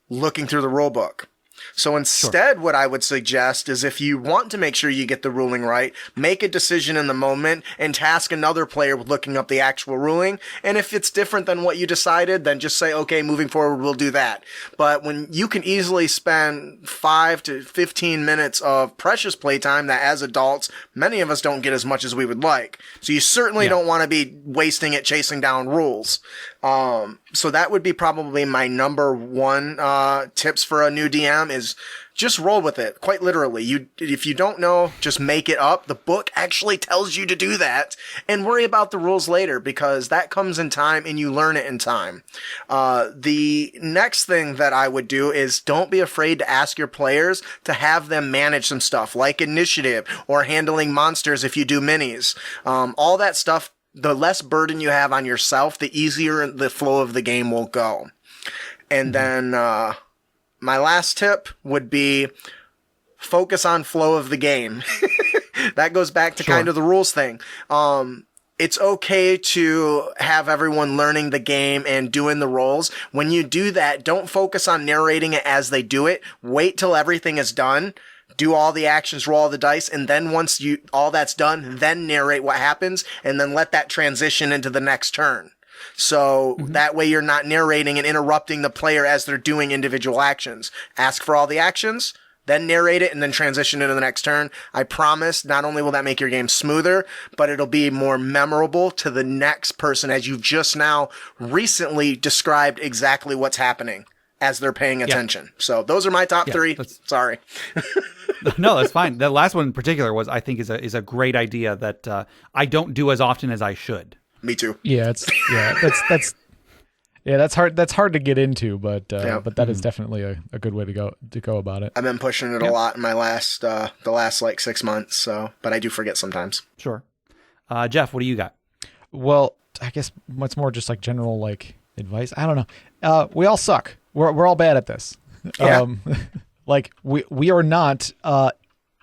looking through the rule book. So instead, what I would suggest is if you want to make sure you get the ruling right, make a decision in the moment and task another player with looking up the actual ruling. And if it's different than what you decided, then just say, okay, moving forward, we'll do that. But when you can easily spend 5 to 15 minutes of precious playtime that as adults, many of us don't get as much as we would like. So you certainly don't want to be wasting it chasing down rules. So that would be probably my number one tips for a new DM is just roll with it. Quite literally. If you don't know, just make it up. The book actually tells you to do that, and worry about the rules later because that comes in time and you learn it in time. The next thing that I would do is don't be afraid to ask your players to have them manage some stuff like initiative or handling monsters if you do minis. All that stuff. The less burden you have on yourself, the easier the flow of the game will go. And then my last tip would be focus on flow of the game. That goes back to kind of the rules thing. It's okay to have everyone learning the game and doing the roles. When you do that, don't focus on narrating it as they do it. Wait till everything is done. Do all the actions, roll all the dice, and then once all that's done, then narrate what happens, and then let that transition into the next turn. So that way you're not narrating and interrupting the player as they're doing individual actions. Ask for all the actions, then narrate it, and then transition into the next turn. I promise not only will that make your game smoother, but it'll be more memorable to the next person as you've just now recently described exactly what's happening as they're paying attention. So those are my top 3. Sorry. No, that's fine. The last one in particular I think is a great idea that I don't do as often as I should. Me too. Yeah, that's hard. That's hard to get into, but that is definitely a good way to go about it. I've been pushing it a lot in my the last like 6 months. So, but I do forget sometimes. Sure. Jeff, what do you got? Well, I guess what's more just like general like advice. I don't know. We all suck. We're all bad at this. Yeah. Like we are not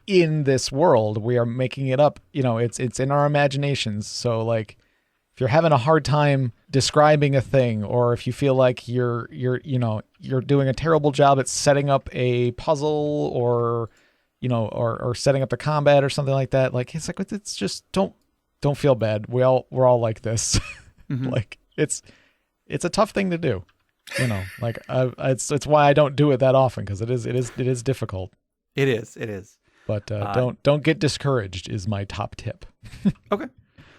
in this world. We are making it up. It's in our imaginations. So like if you're having a hard time describing a thing, or if you feel like you're doing a terrible job at setting up a puzzle or setting up the combat or something like that, like it's just don't feel bad. We're all like this. Like it's a tough thing to do. Like it's why I don't do it that often because it is difficult. It is. But don't get discouraged is my top tip. Okay,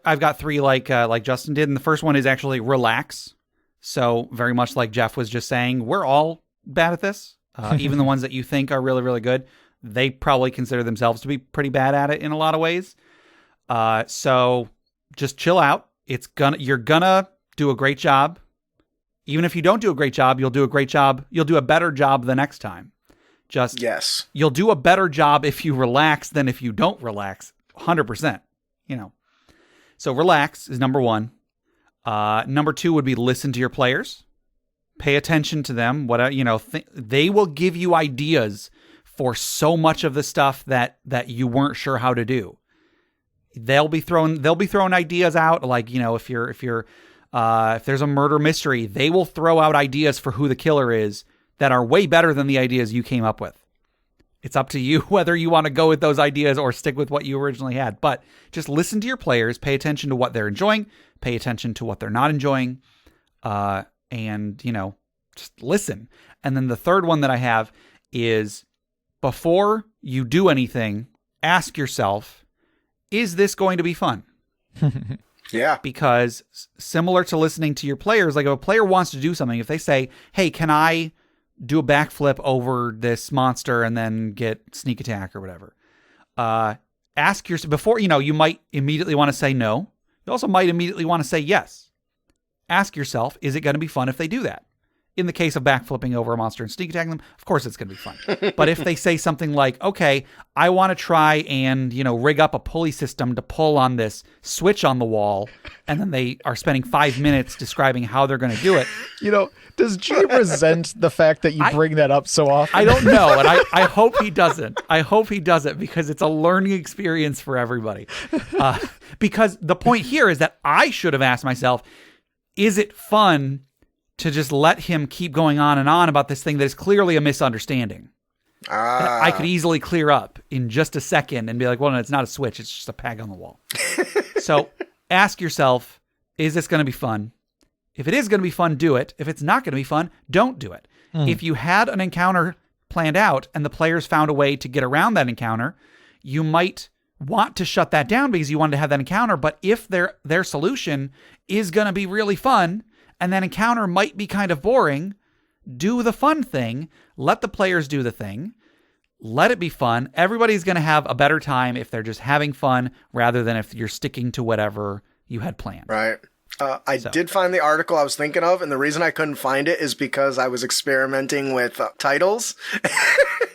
I've got 3 like Justin did, and the first one is actually relax. So very much like Jeff was just saying, we're all bad at this. Even the ones that you think are really really good, they probably consider themselves to be pretty bad at it in a lot of ways. So just chill out. You're gonna do a great job. Even if you don't do a great job, you'll do a great job. You'll do a better job the next time. You'll do a better job if you relax than if you don't relax. 100%. So relax is number 1. Number 2 would be listen to your players. Pay attention to them. They will give you ideas for so much of the stuff that you weren't sure how to do. They'll be throwing ideas out, like if there's a murder mystery, they will throw out ideas for who the killer is that are way better than the ideas you came up with. It's up to you whether you want to go with those ideas or stick with what you originally had. But just listen to your players, pay attention to what they're enjoying, pay attention to what they're not enjoying, and just listen. And then the third one that I have is before you do anything, ask yourself, is this going to be fun? Yeah. Because similar to listening to your players, like if a player wants to do something, if they say, hey, can I do a backflip over this monster and then get sneak attack or whatever. Ask yourself before, you might immediately want to say no. You also might immediately want to say yes. Ask yourself, is it going to be fun if they do that? In the case of backflipping over a monster and sneak attacking them, of course it's going to be fun. But if they say something like, okay, I want to try and, rig up a pulley system to pull on this switch on the wall, and then they are spending 5 minutes describing how they're going to do it. Does G resent the fact that you bring that up so often? I don't know, and I hope he doesn't. I hope he doesn't, because it's a learning experience for everybody. Because the point here is that I should have asked myself, is it fun to just let him keep going on and on about this thing that is clearly a misunderstanding? That I could easily clear up in just a second and be like, well, no, it's not a switch. It's just a peg on the wall. So ask yourself, is this going to be fun? If it is going to be fun, do it. If it's not going to be fun, don't do it. If you had an encounter planned out and the players found a way to get around that encounter, you might want to shut that down because you wanted to have that encounter. But if their solution is going to be really fun, and that encounter might be kind of boring, do the fun thing. Let the players do the thing. Let it be fun. Everybody's going to have a better time if they're just having fun rather than if you're sticking to whatever you had planned. Right. I did find the article I was thinking of, and the reason I couldn't find it is because I was experimenting with titles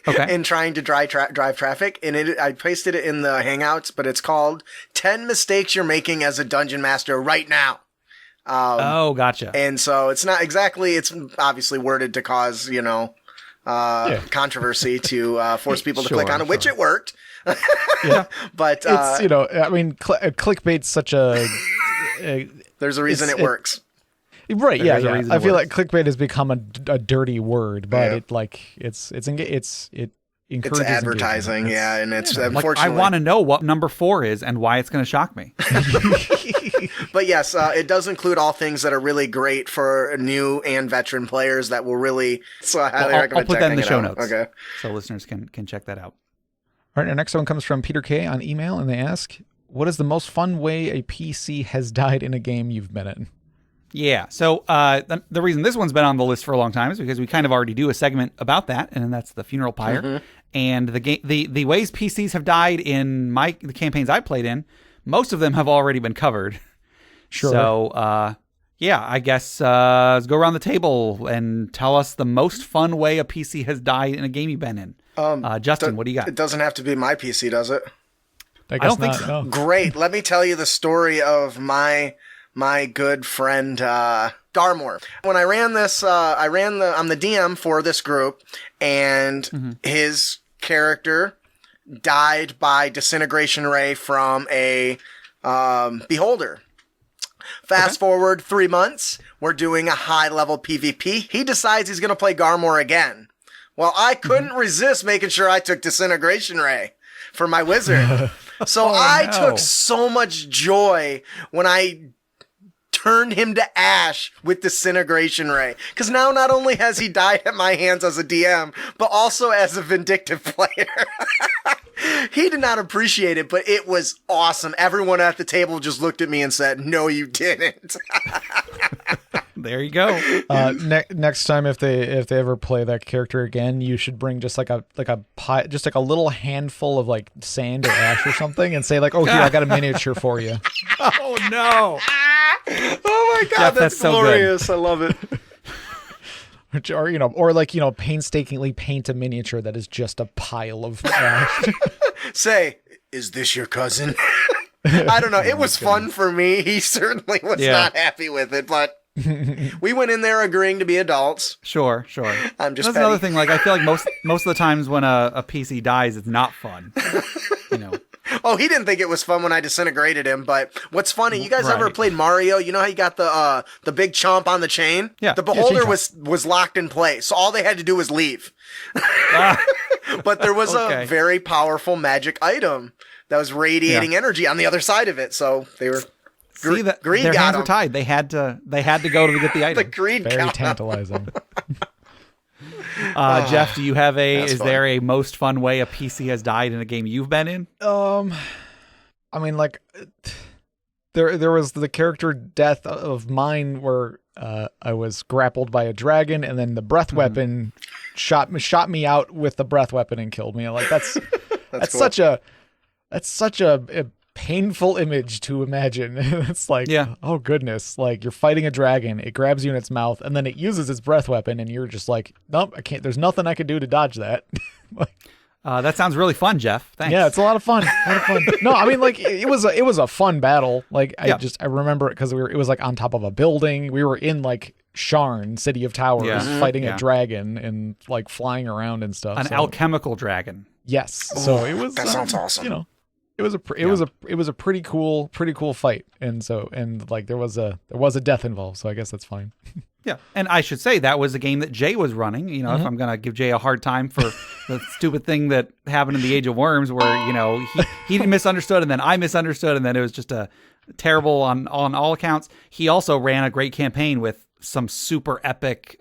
and trying to drive traffic. And I pasted it in the Hangouts, but it's called 10 Mistakes You're Making as a Dungeon Master Right Now. Gotcha. And so it's not exactly, it's obviously worded to cause, controversy to force people to click on it, which it worked. Yeah. But, it's, clickbait's such a... there's a reason it works. Right. I feel like clickbait has become a dirty word, but it encourages it's advertising. And it's unfortunately. I want to know what number 4 is and why it's going to shock me. But yes, it does include all things that are really great for new and veteran players that will really. So I highly recommend. I'll put that in the show notes. Okay, so listeners can check that out. All right, our next one comes from Peter K on email, and they ask, "What is the most fun way a PC has died in a game you've been in?" Yeah, so the reason this one's been on the list for a long time is because we kind of already do a segment about that, and that's the Funeral Pyre. Mm-hmm. And the ways PCs have died in the campaigns I played in, most of them have already been covered. Sure. So, I guess let's go around the table and tell us the most fun way a PC has died in a game you've been in. Justin, what do you got? It doesn't have to be my PC, does it? I don't think so. No. Great. Let me tell you the story of my good friend Darmore. When I ran this, I'm the DM for this group, and his character died by disintegration ray from a beholder. Fast forward 3 months, we're doing a high-level PvP. He decides he's going to play Garmore again. Well, I couldn't resist making sure I took Disintegration Ray for my wizard. So took so much joy when I turned him to ash with Disintegration Ray. Because now not only has he died at my hands as a DM, but also as a vindictive player. He did not appreciate it, but it was awesome. Everyone at the table just looked at me and said, "No, you didn't." There you go. Next time, if they ever play that character again, you should bring just like a pie, just like a little handful of like sand or ash or something, and say like, "Oh, here, I got a miniature for you." Oh no! Oh my God, Jeff, that's glorious! I love it. Or painstakingly paint a miniature that is just a pile of ash. Say, "Is this your cousin?" I don't know. It was fun for me. He certainly was not happy with it, but we went in there agreeing to be adults. Sure. I'm just That's another thing. Like, I feel like most of the times when a PC dies, it's not fun. Oh, he didn't think it was fun when I disintegrated him, but what's funny, you guys ever played Mario? You know how you got the big chomp on the chain? Yeah. The beholder was locked in place, so all they had to do was leave. But there was a very powerful magic item that was radiating energy on the other side of it, so they were... See, their hands were tied. They had to go to get the item. The greed very tantalizing. Jeff, do you have there a most fun way a PC has died in a game you've been in? I mean, like, There was the character death of mine where I was grappled by a dragon, and then the breath weapon shot me out with the breath weapon and killed me. Like that's That's cool. That's such a painful image to imagine. It's like, oh goodness, like you're fighting a dragon, it grabs you in its mouth, and then it uses its breath weapon, and you're just like, nope, I can't. There's nothing I can do to dodge that. That sounds really fun, Jeff. Thanks. Yeah, it's a lot of fun. No, I mean, like it was a fun battle. Like I remember it because it was like on top of a building. We were in like Sharn, City of Towers, fighting a dragon and like flying around and stuff. An alchemical dragon. Yes. So it was. That sounds awesome. You know, it was a pretty cool fight, and like there was a death involved. So I guess that's fine. Yeah, and I should say that was a game that Jay was running. You know, if I'm gonna give Jay a hard time for the stupid thing that happened in the Age of Worms, where he misunderstood and then I misunderstood, and then it was just a terrible on all accounts. He also ran a great campaign with some super epic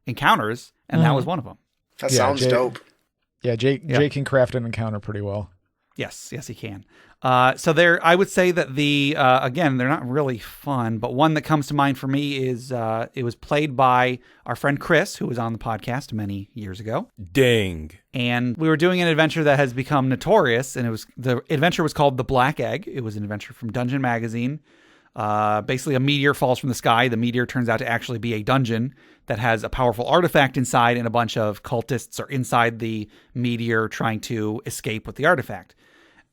encounters, and that was one of them. That sounds dope. Yeah, Jay can craft an encounter pretty well. Yes, he can. So I would say that again, they're not really fun, but one that comes to mind for me is it was played by our friend Chris, who was on the podcast many years ago. Dang. And we were doing an adventure that has become notorious, and the adventure was called The Black Egg. It was an adventure from Dungeon Magazine. Basically, a meteor falls from the sky. The meteor turns out to actually be a dungeon that has a powerful artifact inside, and a bunch of cultists are inside the meteor trying to escape with the artifact.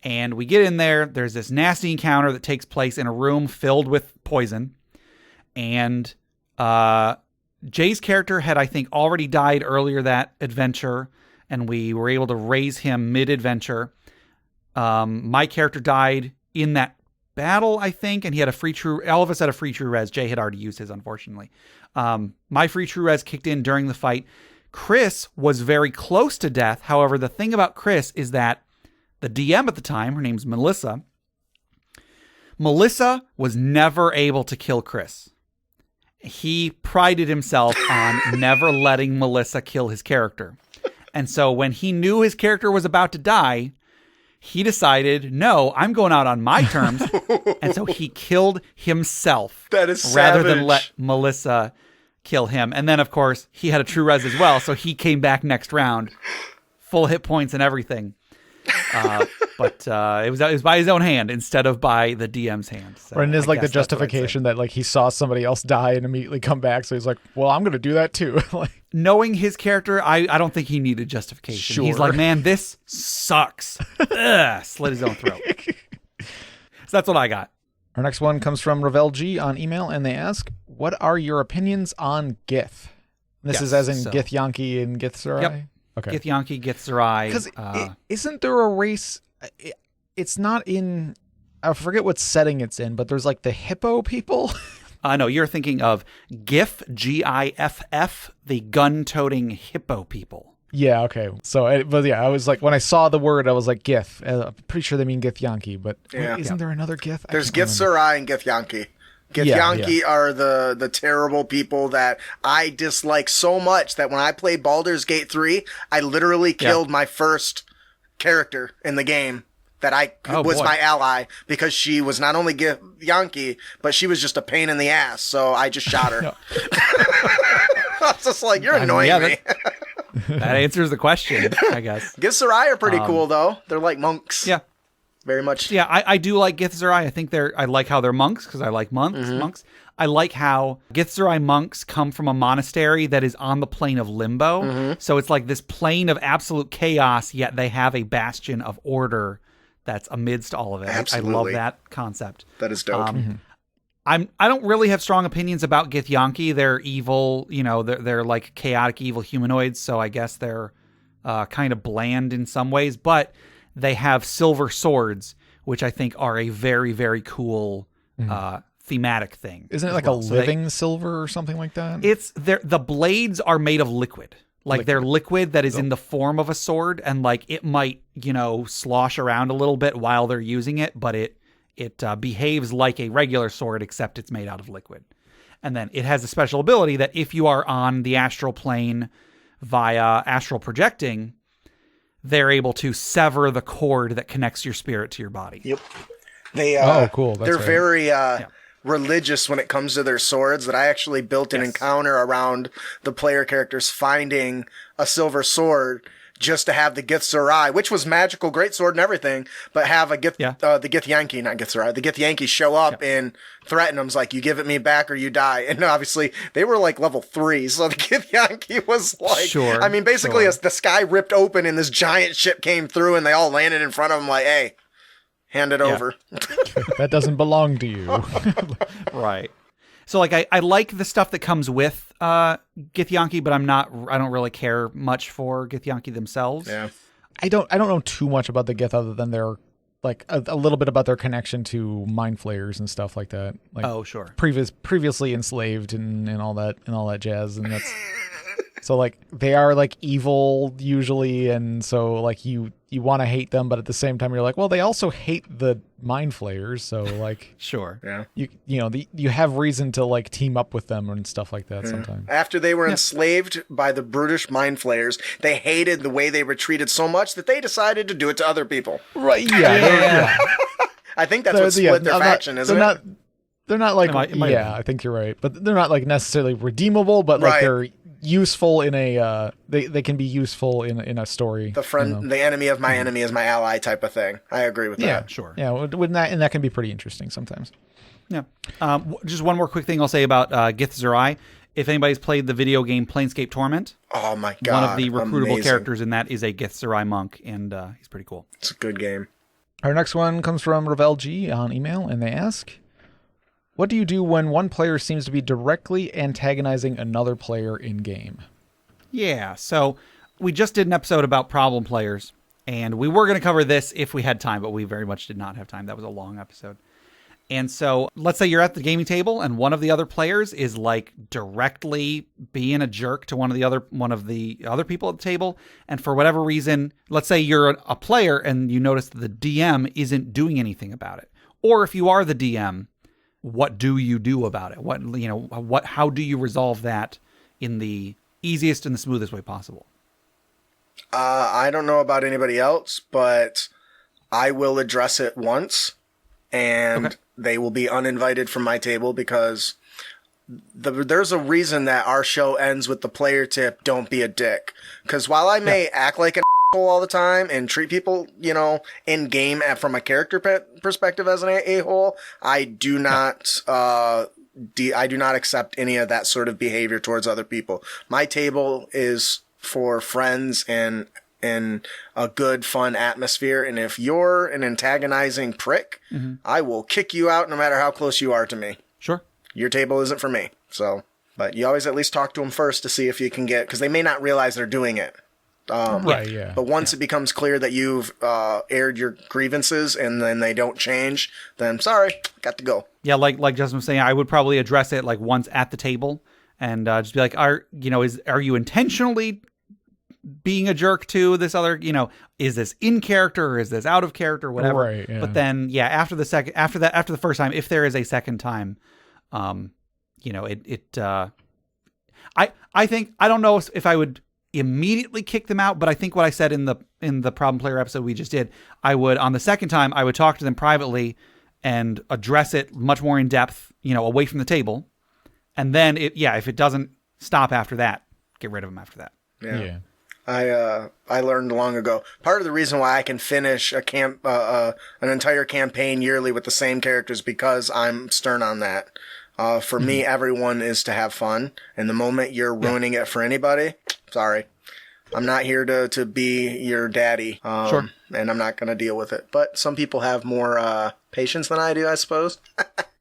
And we get in there. There's this nasty encounter that takes place in a room filled with poison. And Jay's character had, I think, already died earlier that adventure, and we were able to raise him mid-adventure. My character died in that battle, I think, and he had a free true. All of us had a free true res. Jay had already used his, unfortunately. My free true res kicked in during the fight. Chris was very close to death. However, the thing about Chris is that the DM at the time, her name's Melissa. Melissa was never able to kill Chris. He prided himself on never letting Melissa kill his character. And so when he knew his character was about to die, he decided, no, I'm going out on my terms. And so he killed himself. That is rather savage. than let Melissa kill him. And then, of course, he had a true res as well. So he came back next round, full hit points and everything. But it was by his own hand instead of by the DM's hand. So and it's like the justification that like he saw somebody else die and immediately come back, so he's like, well, I'm going to do that too. Like, knowing his character, I don't think he needed justification. Sure. He's like, man, this sucks. Ugh, slit his own throat. So that's what I got. Our next one comes from Ravel G on email, and they ask, what are your opinions on Gith? This is as in Gith Yankee and Gith Sarai? Yep. Okay. Gith Yankee, Gith Sarai. Because isn't there a race? It's not in. I forget what setting it's in, but there's like the hippo people. No, you're thinking of GIF, GIFF, the gun-toting hippo people. Yeah. Okay. So, I was like, when I saw the word, I was like, Gith. I'm pretty sure they mean Gith Yankee, but isn't there another Gith? There's Gith Sarai and Gith Yankee. Gith Yankee are the terrible people that I dislike so much that when I played Baldur's Gate 3, I literally killed my first character in the game that was my ally because she was not only Gith Yankee, but she was just a pain in the ass. So I just shot her. I was just like, you're annoying me. That answers the question, I guess. Gith Sarai are pretty cool, though. They're like monks. Yeah. Very much. Yeah, I do like Gith Sarai. I think I like how they're monks because I like monks. I like how Gith Sarai monks come from a monastery that is on the plane of limbo. So it's like this plane of absolute chaos, yet they have a bastion of order that's amidst all of it. Absolutely. I love that concept. That is dope. I don't really have strong opinions about Gith Yankee. They're evil, they're like chaotic evil humanoids, so I guess they're kind of bland in some ways, but they have silver swords, which I think are a very, very cool thematic thing. Isn't it like a living silver or something like that? The blades are made of liquid. Like they're liquid that is in the form of a sword, and like it might, slosh around a little bit while they're using it, but it behaves like a regular sword, except it's made out of liquid. And then it has a special ability that if you are on the astral plane via astral projecting, they're able to sever the cord that connects your spirit to your body. Yep. They cool. That's they're right. very religious when it comes to their swords. That I actually built an encounter around the player characters finding a silver sword just to have the Gith Zerai, which was magical, great sword and everything, but have a Gith, the Gith Yankee, not Gith Zerai, the Gith Yankee show up and threaten them, like, you give it me back or you die. And obviously, they were like level 3, so the Gith Yankee was like, I mean, basically, as the sky ripped open and this giant ship came through and they all landed in front of them like, hey, hand it over. That doesn't belong to you. Right. So, like, I like the stuff that comes with Githyanki, but I don't really care much for Githyanki themselves. Yeah. I don't know too much about the Gith other than their, like, a little bit about their connection to mind flayers and stuff like that. Like, sure. Previously enslaved and all that jazz, and that's so, like, they are, like, evil usually, and so, like, you want to hate them, but at the same time you're like, well, they also hate the mind flayers, so, like, sure, yeah, you have reason to, like, team up with them and stuff like that sometimes. After they were enslaved by the brutish mind flayers, they hated the way they were treated so much that they decided to do it to other people. Right? Yeah. I think that's what split their faction, isn't it? They're not like, I think you're right, but they're not, like, necessarily redeemable, but like they're useful in a they can be useful in a story. The friend, the enemy of my enemy is my ally type of thing. I agree with that. Yeah, sure. Yeah, and that can be pretty interesting sometimes. Yeah. Just one more quick thing I'll say about Gith Zerai. If anybody's played the video game Planescape Torment, oh my god, one of the recruitable characters in that is a Gith Zerai monk, and he's pretty cool. It's a good game. Our next one comes from Ravel G on email, and they ask, what do you do when one player seems to be directly antagonizing another player in-game? Yeah, so we just did an episode about problem players, and we were going to cover this if we had time, but we very much did not have time. That was a long episode. And so let's say you're at the gaming table, and one of the other players is, like, directly being a jerk to one of the other people at the table, and for whatever reason, let's say you're a player and you notice that the DM isn't doing anything about it. Or if you are the DM, what do you do about it? How do you resolve that in the easiest and the smoothest way possible? I don't know about anybody else, but I will address it once, and they will be uninvited from my table because there's a reason that our show ends with the player tip, don't be a dick. Because while I may act like an all the time and treat people, in game from a character perspective as an a-hole, I do not I do not accept any of that sort of behavior towards other people. My table is for friends and a good, fun atmosphere. And if you're an antagonizing prick, I will kick you out no matter how close you are to me. Sure. Your table isn't for me. So, but you always at least talk to them first to see if you can because they may not realize they're doing it. But once it becomes clear that you've aired your grievances and then they don't change, then sorry, got to go. Yeah, like Justin was saying, I would probably address it like once at the table and just be like, are you intentionally being a jerk to this other, is this in character or is this out of character or whatever? Right, yeah. But then after the first time, if there is a second time, I think, I don't know if I would immediately kick them out, but I think what I said in the problem player episode we just did, on the second time, I would talk to them privately and address it much more in depth, away from the table. And then if it doesn't stop after that, get rid of them after that. Yeah. I learned long ago. Part of the reason why I can finish an entire campaign yearly with the same characters because I'm stern on that. For me, everyone is to have fun, and the moment you're ruining it for anybody, sorry, I'm not here to be your daddy. Sure. And I'm not going to deal with it. But some people have more patience than I do, I suppose.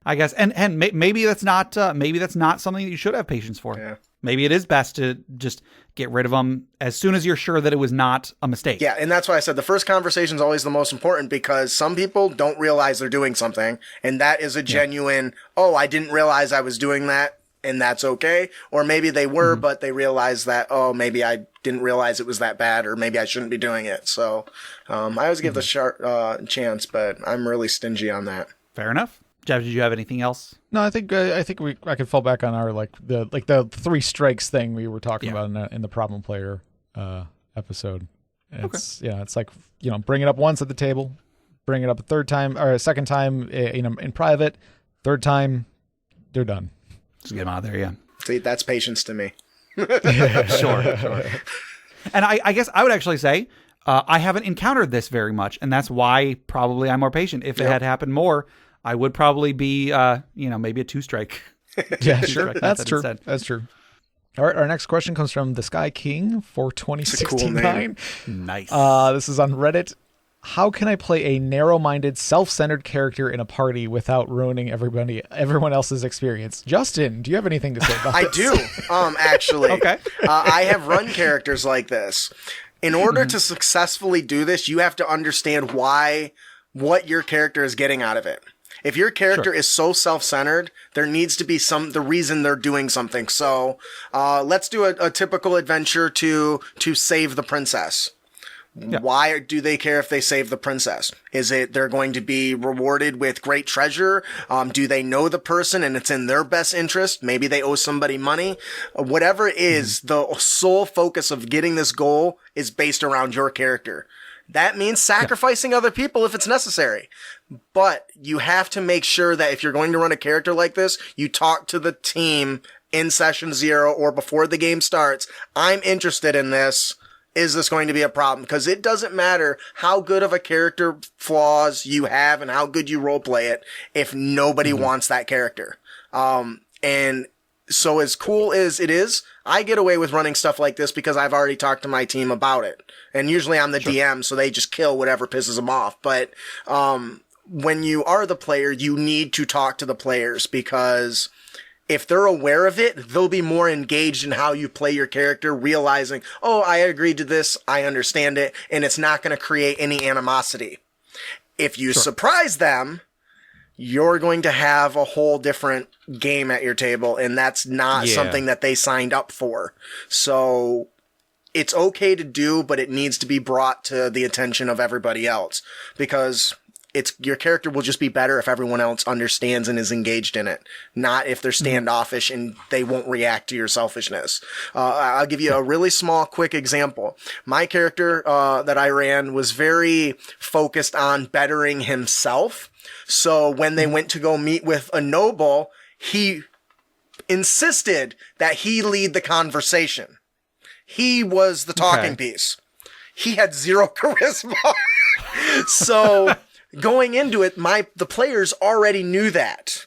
I guess, and maybe that's not something that you should have patience for. Yeah. Maybe it is best to just get rid of them as soon as you're sure that it was not a mistake. Yeah, and that's why I said the first conversation is always the most important because some people don't realize they're doing something, and that is a genuine, I didn't realize I was doing that, and that's okay. Or maybe they were, but they realized that, maybe I didn't realize it was that bad, or maybe I shouldn't be doing it. So I always give the chance, but I'm really stingy on that. Fair enough. Jeff, did you have anything else? No, I think I could fall back on our the 3 strikes thing we were talking about in the problem player episode. It's it's like bring it up once at the table, bring it up a third time or a second time, in private. Third time, they're done. Just get them out of there, yeah. See, that's patience to me. Sure. And I guess I would actually say I haven't encountered this very much, and that's why probably I'm more patient. If it had happened more, I would probably be, maybe a 2-strike. Yeah, sure. That's true. Instead. That's true. All right, our next question comes from the Sky King for 2069. Cool Nice. This is on Reddit. How can I play a narrow-minded, self-centered character in a party without ruining everyone else's experience? Justin, do you have anything to say about this? I do, actually. Okay. I have run characters like this. In order to successfully do this, you have to understand what your character is getting out of it. If your character is so self-centered, there needs to be the reason they're doing something. So, let's do a typical adventure to save the princess. Yeah. Why do they care if they save the princess? Is it they're going to be rewarded with great treasure? Do they know the person and it's in their best interest? Maybe they owe somebody money. Whatever it is, the sole focus of getting this goal is based around your character. That means sacrificing other people if it's necessary. But you have to make sure that if you're going to run a character like this, you talk to the team in session 0 or before the game starts. I'm interested in this. Is this going to be a problem? Because it doesn't matter how good of a character flaws you have and how good you roleplay it if nobody wants that character. And so as cool as it is, I get away with running stuff like this because I've already talked to my team about it. And usually I'm the DM, so they just kill whatever pisses them off. But when you are the player, you need to talk to the players because if they're aware of it, they'll be more engaged in how you play your character, realizing, oh, I agreed to this, I understand it, and it's not going to create any animosity. If you surprise them, you're going to have a whole different game at your table, and that's not something that they signed up for. So it's okay to do, but it needs to be brought to the attention of everybody else because your character will just be better if everyone else understands and is engaged in it, not if they're standoffish and they won't react to your selfishness. I'll give you a really small, quick example. My character that I ran was very focused on bettering himself. So when they went to go meet with a noble, he insisted that he lead the conversation. He was the talking piece. He had 0 charisma. So going into it, the players already knew that.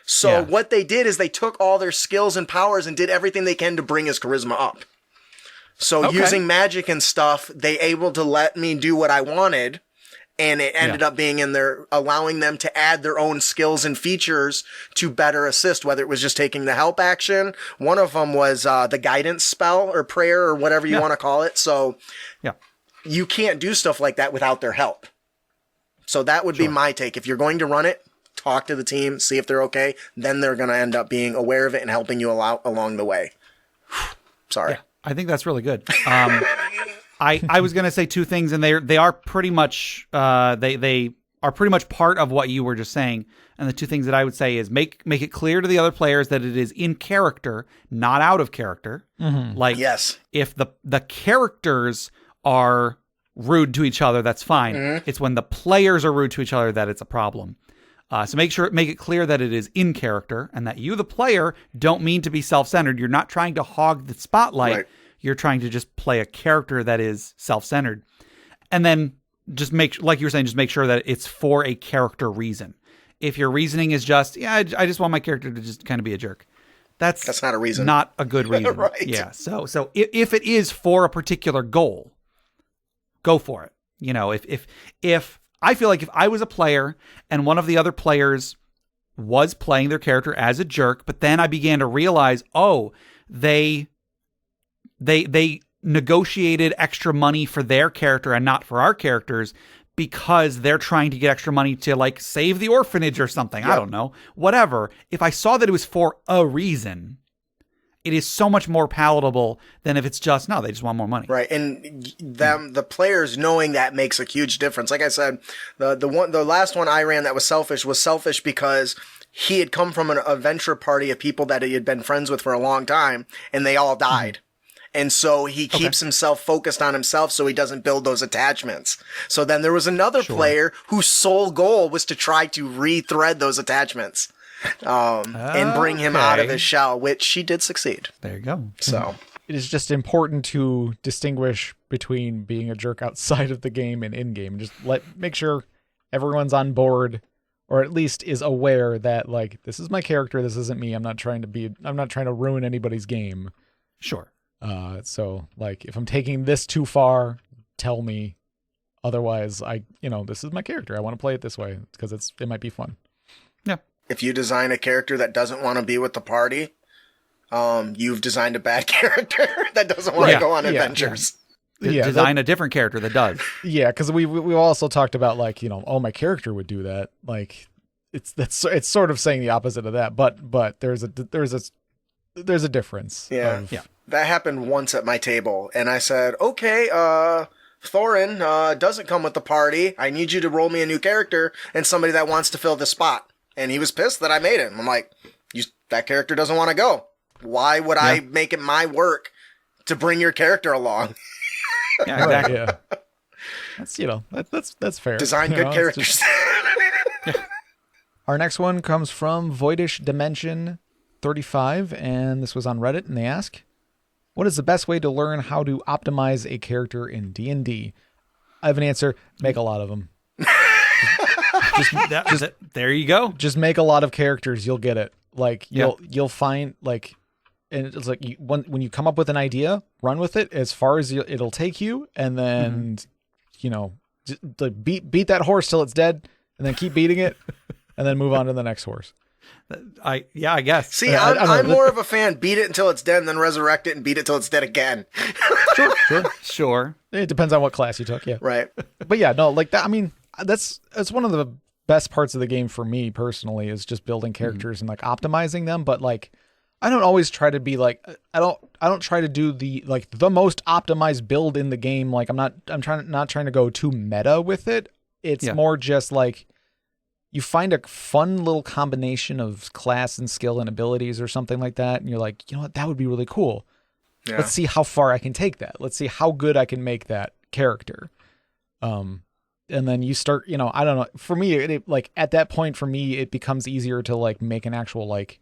So what they did is they took all their skills and powers and did everything they can to bring his charisma up. So using magic and stuff, they able to let me do what I wanted. And it ended up being in there, allowing them to add their own skills and features to better assist, whether it was just taking the help action. One of them was the guidance spell or prayer or whatever you want to call it. So you can't do stuff like that without their help. So that would be my take. If you're going to run it, talk to the team, see if they're okay. Then they're going to end up being aware of it and helping you along the way. Sorry. Yeah, I think that's really good. I was going to say 2 things, and they are pretty much they are pretty much part of what you were just saying. And the 2 things that I would say is make it clear to the other players that it is in character, not out of character. Like if the characters are rude to each other, that's fine. It's when the players are rude to each other that it's a problem. So make it clear that it is in character and that you, the player, don't mean to be self-centered. You're not trying to hog the spotlight. Right. You're trying to just play a character that is self-centered. And then just like you were saying, just make sure that it's for a character reason. If your reasoning is just, I just want my character to just kind of be a jerk. That's not a reason. Not a good reason. Right. Yeah. So if it is for a particular goal, go for it. You know, if I feel like if I was a player and one of the other players was playing their character as a jerk, but then I began to realize, they negotiated extra money for their character and not for our characters because they're trying to get extra money to like save the orphanage or something. I don't know. Whatever. If I saw that it was for a reason, it is so much more palatable than if it's just, no, they just want more money. Right. And the players knowing that makes a huge difference. Like I said, the last one I ran that was selfish because he had come from an adventure party of people that he had been friends with for a long time and they all died. And so he keeps himself focused on himself so he doesn't build those attachments. So then there was another player whose sole goal was to try to rethread those attachments and bring him out of his shell, which she did succeed. There you go. So It is just important to distinguish between being a jerk outside of the game and in-game. Just make sure everyone's on board, or at least is aware that, like, this is my character, this isn't me. I'm not trying to ruin anybody's game. Sure. So, like, if I'm taking this too far, tell me. Otherwise, this is my character. I want to play it this way because it might be fun. Yeah. If you design a character that doesn't want to be with the party, you've designed a bad character that doesn't want to go on adventures. Design a different character that does. Yeah, because we also talked about, like, my character would do that. Like, it's sort of saying the opposite of that, but there's a difference. Yeah. That happened once at my table, and I said, okay, Thorin doesn't come with the party. I need you to roll me a new character and somebody that wants to fill the spot. And he was pissed that I made him. I'm like, that character doesn't want to go. Why would I make it my work to bring your character along? Yeah, exactly. That's fair. Design good characters. Our next one comes from Voidish Dimension 35, and this was on Reddit, and they ask, what is the best way to learn how to optimize a character in D&D? I have an answer. Make a lot of them. There you go. Just make a lot of characters. You'll get it. Like, you'll find, like, and it's like when you come up with an idea, run with it as far as it'll take you, and then just beat that horse till it's dead, and then keep beating it, and then move on to the next horse. I guess. See, I'm more of a fan. Beat it until it's dead, and then resurrect it and beat it till it's dead again. Sure. It depends on what class you took. Yeah. Right. But yeah, no, like that. I mean, that's one of the best parts of the game for me personally, is just building characters and like optimizing them. But like, I don't always try to be like, I don't try to do the most optimized build in the game. Like, I'm not trying to go too meta with it. It's more just like, you find a fun little combination of class and skill and abilities or something like that, and you're like, you know what, that would be really cool. Yeah. Let's see how far I can take that. Let's see how good I can make that character. And then you start, I don't know. For me, it like at that point, for me, it becomes easier to like make an actual, like,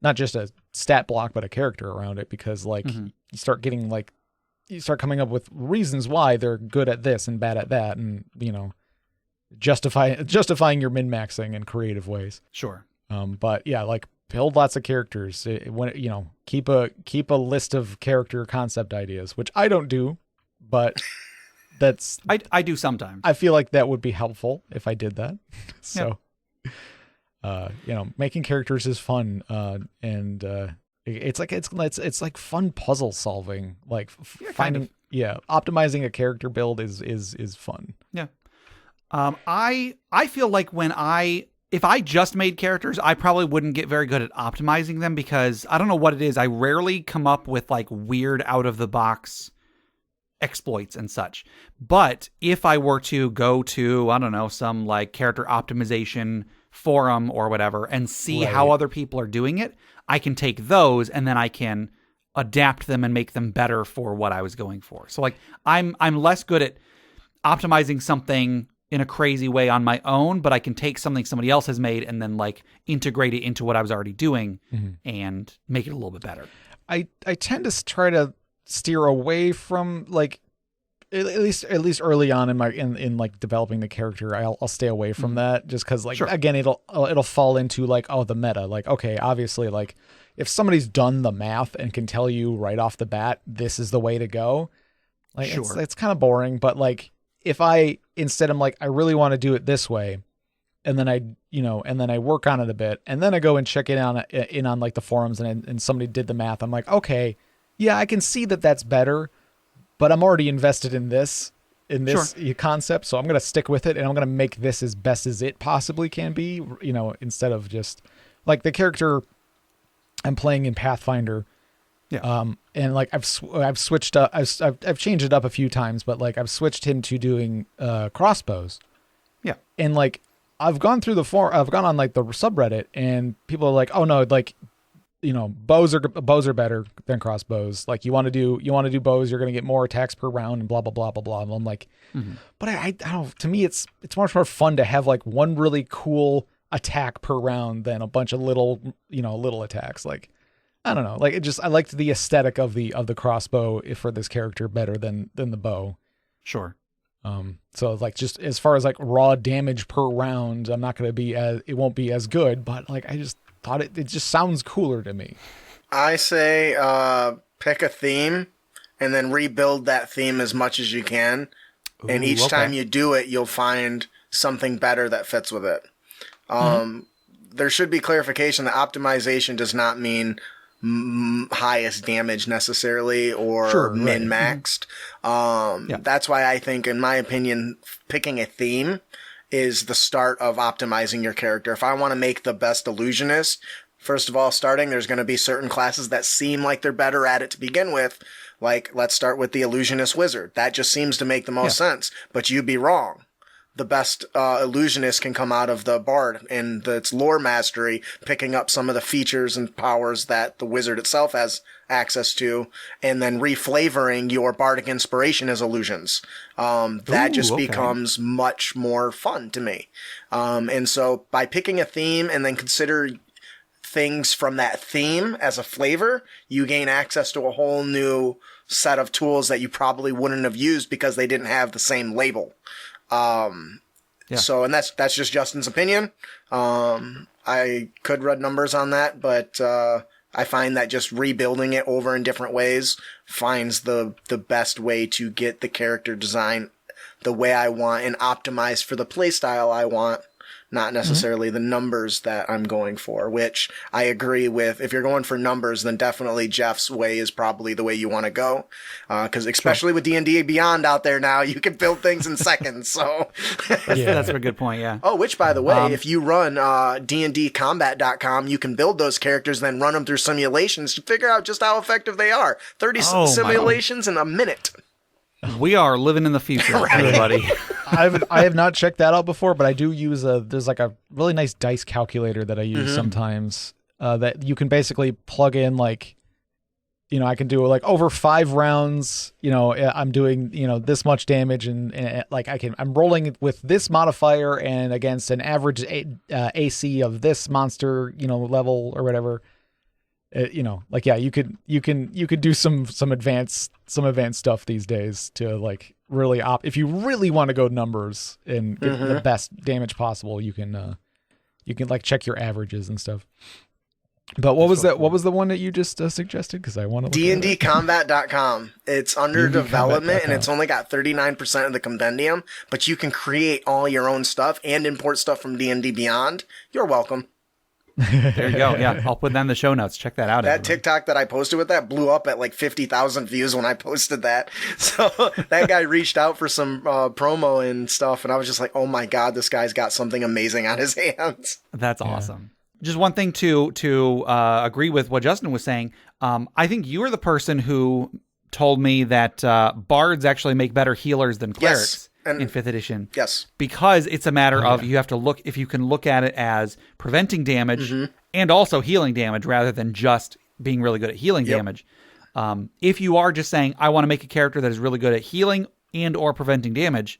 not just a stat block, but a character around it, because like you start coming up with reasons why they're good at this and bad at that, and justifying your min-maxing in creative ways. Sure. But yeah, like, build lots of characters. Keep a list of character concept ideas, which I don't do, but that's I do sometimes. I feel like that would be helpful if I did that. So, making characters is fun, and it's like fun puzzle solving. Like optimizing a character build is fun. Yeah. I feel like if I just made characters, I probably wouldn't get very good at optimizing them, because I don't know what it is. I rarely come up with like weird out of the box exploits and such. But if I were to go to, I don't know, some like character optimization forum or whatever and see how other people are doing it, I can take those and then I can adapt them and make them better for what I was going for. So like I'm less good at optimizing something in a crazy way on my own, but I can take something somebody else has made and then like integrate it into what I was already doing and make it a little bit better. I tend to try to steer away from, like, at least early on in like developing the character, I'll stay away from that, just because like again it'll fall into like, oh, the meta. Like, okay, obviously, like, if somebody's done the math and can tell you right off the bat this is the way to go, like, it's kind of boring. But like, if I'm like, I really want to do it this way, and then I work on it a bit, and then I go and check in on like the forums, and somebody did the math, I'm like, okay, yeah, I can see that that's better, but I'm already invested in this concept, so I'm going to stick with it, and I'm going to make this as best as it possibly can be, instead of just like the character I'm playing in Pathfinder. Yeah. And like I've switched up, I've changed it up a few times, but like I've switched him to doing crossbows. Yeah. And like I've gone on like the subreddit, and people are like, oh no, like bows are better than crossbows. Like you want to do bows, you're going to get more attacks per round and blah blah blah blah blah. And I'm like, but I don't know. To me, it's much more fun to have like one really cool attack per round than a bunch of little attacks. Like I don't know. Like I liked the aesthetic of the crossbow for this character better than the bow. Sure. So like just as far as like raw damage per round, it won't be as good, but like I just thought it just sounds cooler to me. I say pick a theme and then rebuild that theme as much as you can. And each time you do it, you'll find something better that fits with it. There should be clarification that optimization does not mean highest damage necessarily or min-maxed. That's why I think, in my opinion, picking a theme is the start of optimizing your character. If I want to make the best illusionist, first of all, there's going to be certain classes that seem like they're better at it to begin with. Like, let's start with the illusionist wizard. That just seems to make the most sense, but you'd be wrong. The best illusionist can come out of the bard and its lore mastery, picking up some of the features and powers that the wizard itself has access to, and then reflavoring your bardic inspiration as illusions. That just becomes much more fun to me. And so by picking a theme and then consider things from that theme as a flavor, you gain access to a whole new set of tools that you probably wouldn't have used because they didn't have the same label. So, and that's just Justin's opinion. I could run numbers on that, but, I find that just rebuilding it over in different ways finds the best way to get the character design the way I want and optimized for the playstyle I want, not necessarily the numbers that I'm going for, which I agree with. If you're going for numbers, then definitely Jeff's way is probably the way you want to go. Cause especially with D&D Beyond out there now, you can build things in seconds. So that's a good point. Yeah. Oh, which by the way, if you run, dndcombat.com, you can build those characters, then run them through simulations to figure out just how effective they are. 30 simulations in a minute. We are living in the future, everybody. I have not checked that out before, but I do use there's like a really nice dice calculator that I use sometimes that you can basically plug in like, I can do like over 5 rounds, I'm doing, this much damage and like I'm rolling with this modifier and against an average AC of this monster, level or whatever. You could do some advanced stuff these days to like really if you really want to go numbers and get the best damage possible, you can like check your averages and stuff. But what was the one that you just suggested? Because I want to dndcombat.com. It's under development and it's only got 39% of the compendium, but you can create all your own stuff and import stuff from D&D Beyond. You're welcome. There you go. Yeah, I'll put that in the show notes. Check that out. That TikTok that I posted with that blew up at like 50,000 views when I posted that. So that guy reached out for some promo and stuff, and I was just like, oh my God, this guy's got something amazing on his hands. That's awesome. Just one thing to agree with what Justin was saying. I think you were the person who told me that bards actually make better healers than clerics. Yes. In 5th edition. Yes. Because it's a matter of you have to look, if you can look at it as preventing damage and also healing damage rather than just being really good at healing damage. If you are just saying, I want to make a character that is really good at healing and or preventing damage,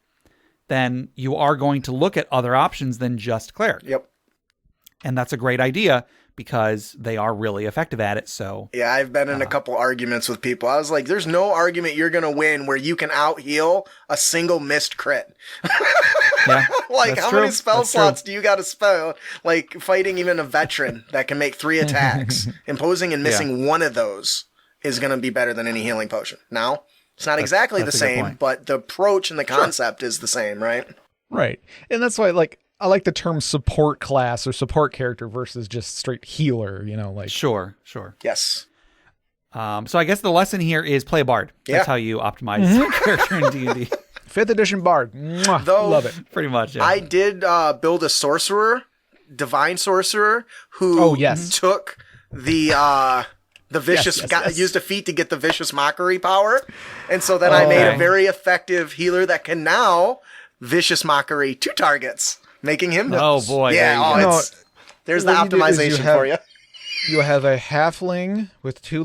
then you are going to look at other options than just cleric. Yep. And that's a great idea because they are really effective at it. So yeah, I've been in a couple arguments with people. I was like, there's no argument you're going to win where you can out heal a single missed crit. Like how many spell slots do you got to spell? Like fighting even a veteran that can make 3 attacks, imposing and missing one of those is going to be better than any healing potion. Now, it's not exactly the same, but the approach and the concept is the same, right? Right. And that's why I like the term support class or support character versus just straight healer, Sure. Yes. So I guess the lesson here is play a bard. That's how you optimize your character in D&D. 5th edition bard. Though, love it. Pretty much, yeah. I did build a sorcerer, divine sorcerer, who took the vicious, used a feat to get the vicious mockery power. And so then I made a very effective healer that can now vicious mockery 2 targets. Making him oh boy! Yeah, there's the optimization for you. You have a halfling with two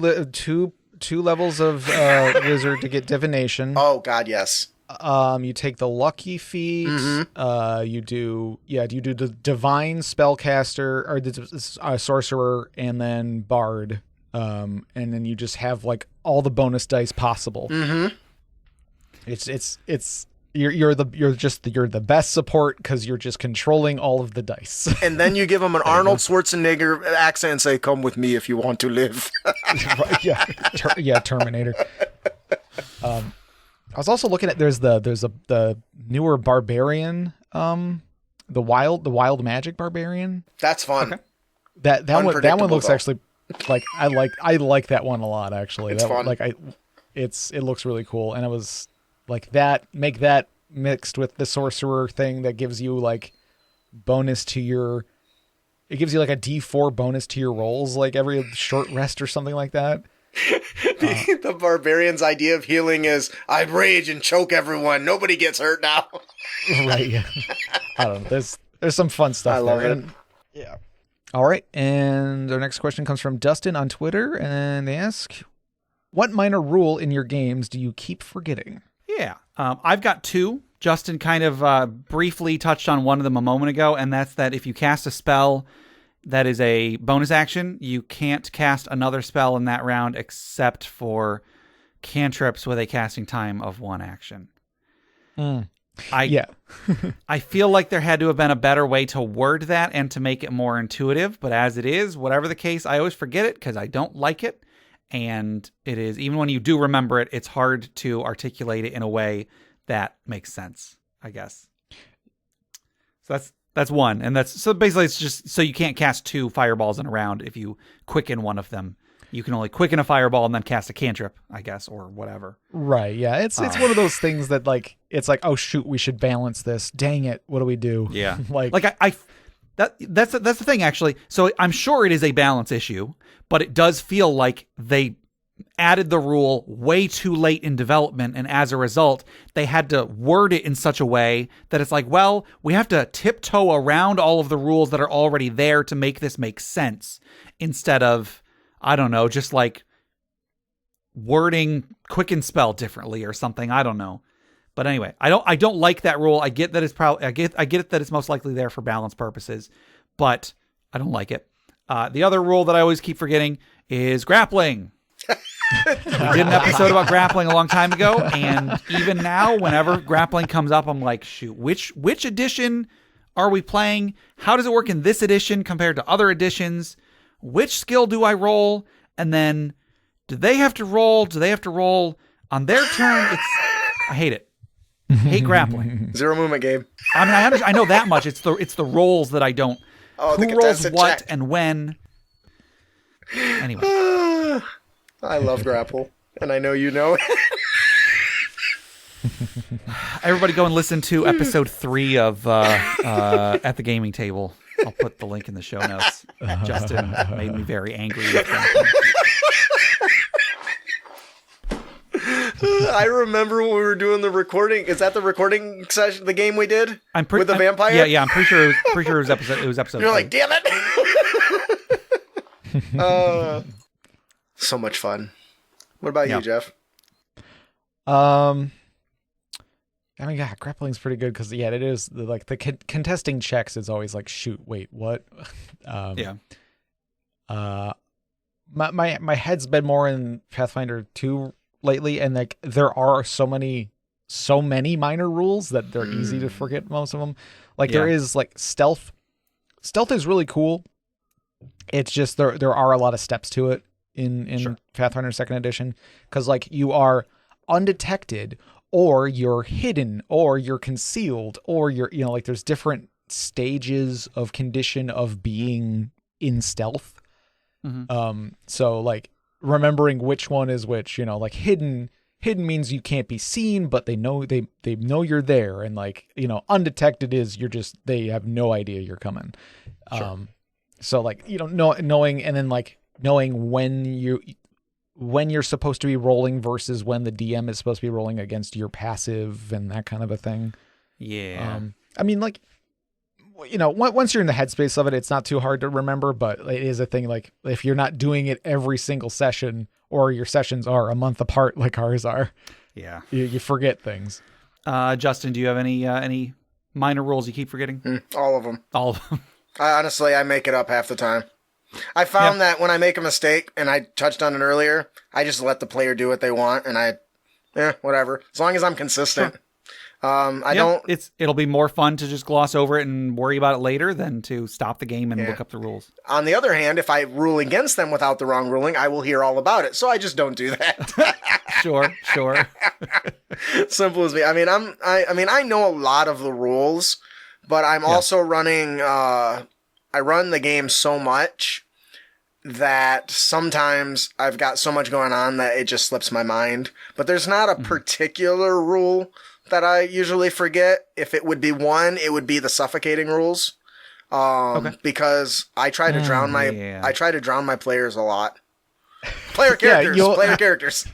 levels of wizard to get divination. Oh God, yes. You take the lucky feat. You do the divine spellcaster or the sorcerer, and then bard. And then you just have like all the bonus dice possible. It's you're the best support because you're just controlling all of the dice. And then you give them an Arnold Schwarzenegger accent and say, "Come with me if you want to live." Yeah, Terminator. I was also looking at there's the newer barbarian, the wild magic barbarian. That's fun. Okay. That one looks though. actually like I like that one a lot actually. It's fun. It looks really cool, and it was like make that mixed with the sorcerer thing that gives you like bonus to your. It gives you like a D4 bonus to your rolls, like every short rest or something like that. The barbarian's idea of healing is I rage and choke everyone. Nobody gets hurt now. Right. Yeah. I don't know. There's some fun stuff. I love there. it. And, yeah. All right. And our next question comes from Dustin on Twitter, and they ask, "What minor rule in your games do you keep forgetting?" Yeah. I've got two. Justin kind of briefly touched on one of them a moment ago, and that's that if you cast a spell that is a bonus action, you can't cast another spell in that round except for cantrips with a casting time of 1 action. I feel like there had to have been a better way to word that and to make it more intuitive, but as it is, whatever the case, I always forget it because I don't like it. And it is, even when you do remember it, it's hard to articulate it in a way that makes sense, I guess. So that's one. And so basically it's just so you can't cast 2 fireballs in a round if you quicken one of them. You can only quicken a fireball and then cast a cantrip, I guess, or whatever. Right. Yeah. It's one of those things that like, it's like, oh shoot, we should balance this. Dang it. What do we do? Yeah. that's the thing, actually. So I'm sure it is a balance issue, but it does feel like they added the rule way too late in development, and as a result, they had to word it in such a way that it's like, well, we have to tiptoe around all of the rules that are already there to make this make sense, instead of, I don't know, just like wording quicken spell differently or something. I don't know. But anyway, I don't like that rule. I get that it's probably I get it that it's most likely there for balance purposes, but I don't like it. The other rule that I always keep forgetting is grappling. We did an episode about grappling a long time ago, and even now, whenever grappling comes up, I'm like, shoot, which edition are we playing? How does it work in this edition compared to other editions? Which skill do I roll? And then, do they have to roll? Do they have to roll on their turn? I hate it. I hate grappling. 0 movement game. I mean, I know that much. It's the rolls that I don't. Oh, who rolls what and when? Anyway. I love grapple, and I know you know. Everybody go and listen to episode 3 of At the Gaming Table. I'll put the link in the show notes. Justin made me very angry with that. I remember when we were doing the recording. Is that the recording session, the game we did with the vampire? Yeah, I'm pretty sure it was episode. It was episode. You're 3. like, damn it! So much fun. What about you, Jeff? I mean, yeah, grappling's pretty good because it is like the contesting checks is always like, shoot, wait, what? My head's been more in Pathfinder 2 lately, and like there are so many minor rules that they're easy to forget most of them. Like there is like stealth. Stealth is really cool. It's just there are a lot of steps to it in Pathfinder 2nd edition, because like you are undetected, or you're hidden, or you're concealed, or you're, like there's different stages of condition of being in stealth. So like remembering which one is which, like hidden means you can't be seen, but they know you're there, and like, undetected is they have no idea you're coming. So like, knowing, and then like knowing when you're supposed to be rolling versus when the DM is supposed to be rolling against your passive and that kind of a thing. Yeah. I mean, like once you're in the headspace of it, it's not too hard to remember, but it is a thing. Like if you're not doing it every single session, or your sessions are a month apart like ours are, yeah, you forget things. Justin, do you have any minor rules you keep forgetting? All of them. All of them. Honestly, I make it up half the time. I found that when I make a mistake, and I touched on it earlier, I just let the player do what they want, and whatever. As long as I'm consistent. Sure. It'll be more fun to just gloss over it and worry about it later than to stop the game and look up the rules. On the other hand, if I rule against them without the wrong ruling, I will hear all about it. So I just don't do that. Sure. Simple as me. I mean, I know a lot of the rules, but I'm also running. I run the game so much that sometimes I've got so much going on that it just slips my mind. But there's not a particular rule that I usually forget. If it would be one, it would be the suffocating rules. Because I try to drown my players a lot. Player characters.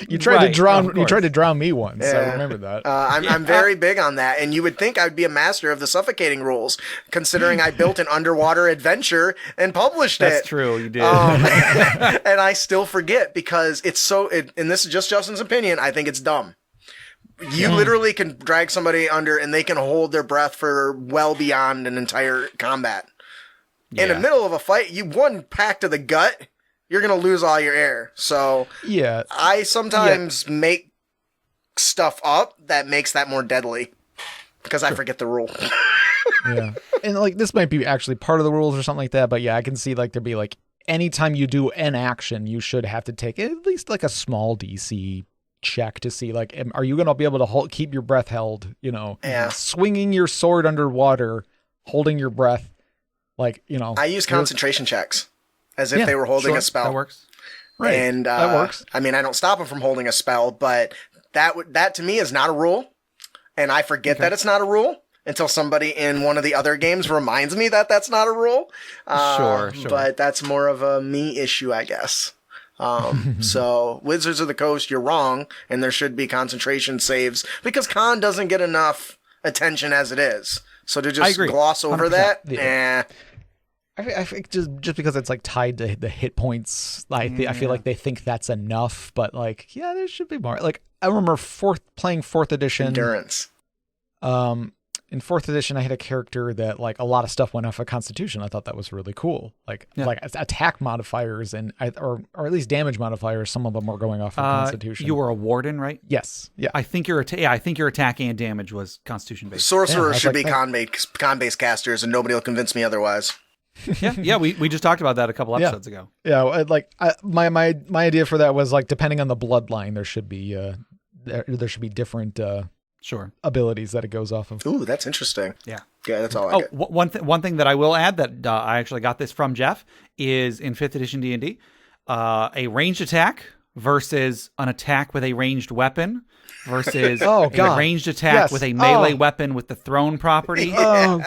You tried to drown me once. Yeah. I remember that. I'm very big on that, and you would think I'd be a master of the suffocating rules, considering I built an underwater adventure and published it. That's true, you did. And I still forget because it's so. And this is just Justin's opinion. I think it's dumb. You literally can drag somebody under, and they can hold their breath for well beyond an entire combat. In the middle of a fight, you one pack to the gut, you're going to lose all your air. So I sometimes make stuff up that makes that more deadly because I forget the rule. Yeah. And like this might be actually part of the rules or something like that, but yeah, I can see like there'd be like anytime you do an action, you should have to take at least like a small DC check to see like, are you going to be able to keep your breath held, swinging your sword underwater, holding your breath, like, I use concentration checks as if they were holding a spell. That works. Right. And that works. I mean, I don't stop them from holding a spell, but that to me is not a rule. And I forget that it's not a rule until somebody in one of the other games reminds me that that's not a rule. Sure. But that's more of a me issue, I guess. So Wizards of the Coast, you're wrong, and there should be concentration saves because con doesn't get enough attention as it is. So to just gloss over 100%. I think just because it's like tied to the hit points, I feel like they think that's enough, but like, there should be more. Like I remember playing 4th edition. Endurance. In 4th edition, I had a character that like a lot of stuff went off of Constitution. I thought that was really cool. Like attack modifiers or at least damage modifiers. Some of them were going off of Constitution. You were a warden, right? Yes. Yeah. I think your attack and damage was Constitution based. Sorcerers should be con-based casters, and nobody will convince me otherwise. We just talked about that a couple episodes ago. Yeah, like my idea for that was like depending on the bloodline, there should be there should be different abilities that it goes off of. Ooh, that's interesting. Yeah, that's all I get. One thing that I will add that I actually got this from Jeff is in 5th edition D&D, a ranged attack versus an attack with a ranged weapon versus a ranged attack with a melee weapon with the thrown property. Oh,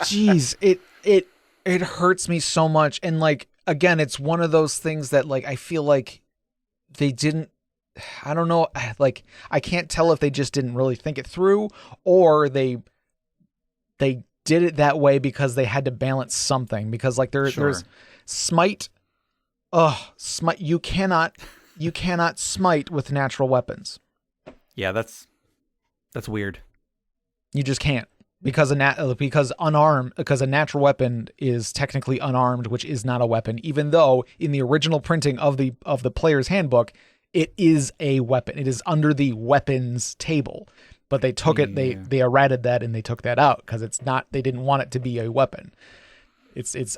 jeez, it hurts me so much. And like, again, it's one of those things that like, I feel like they didn't, I don't know. Like, I can't tell if they just didn't really think it through or they did it that way because they had to balance something because like there's smite. Smite. You cannot smite with natural weapons. Yeah. That's weird. You just can't. Because a natural weapon is technically unarmed, which is not a weapon, even though in the original printing of the player's handbook, it is a weapon. It is under the weapons table. But they took it, they errated that and they took that out because it's not. They didn't want it to be a weapon. It's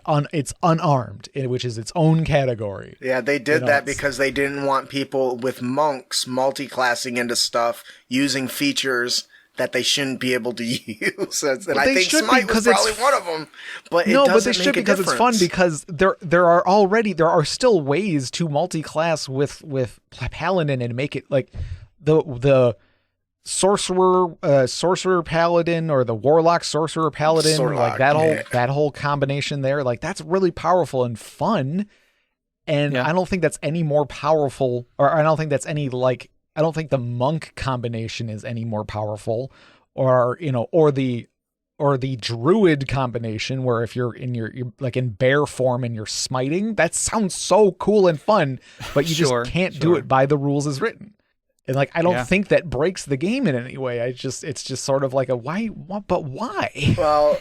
unarmed, which is its own category. Yeah, they did that because they didn't want people with monks multi-classing into stuff using features that they shouldn't be able to use. And I think Smite was probably one of them. But they should because it's fun because there are still ways to multi-class with Paladin and make it like the sorcerer paladin or the warlock sorcerer paladin, like that whole combination there, like that's really powerful and fun. And I don't think that's any more powerful, or I don't think that's any like. I don't think the monk combination is any more powerful or the the druid combination, where if you're you're like in bear form and you're smiting, that sounds so cool and fun, but you just can't do it by the rules as written. And like, I don't think that breaks the game in any way. It's just sort of like a why? Well,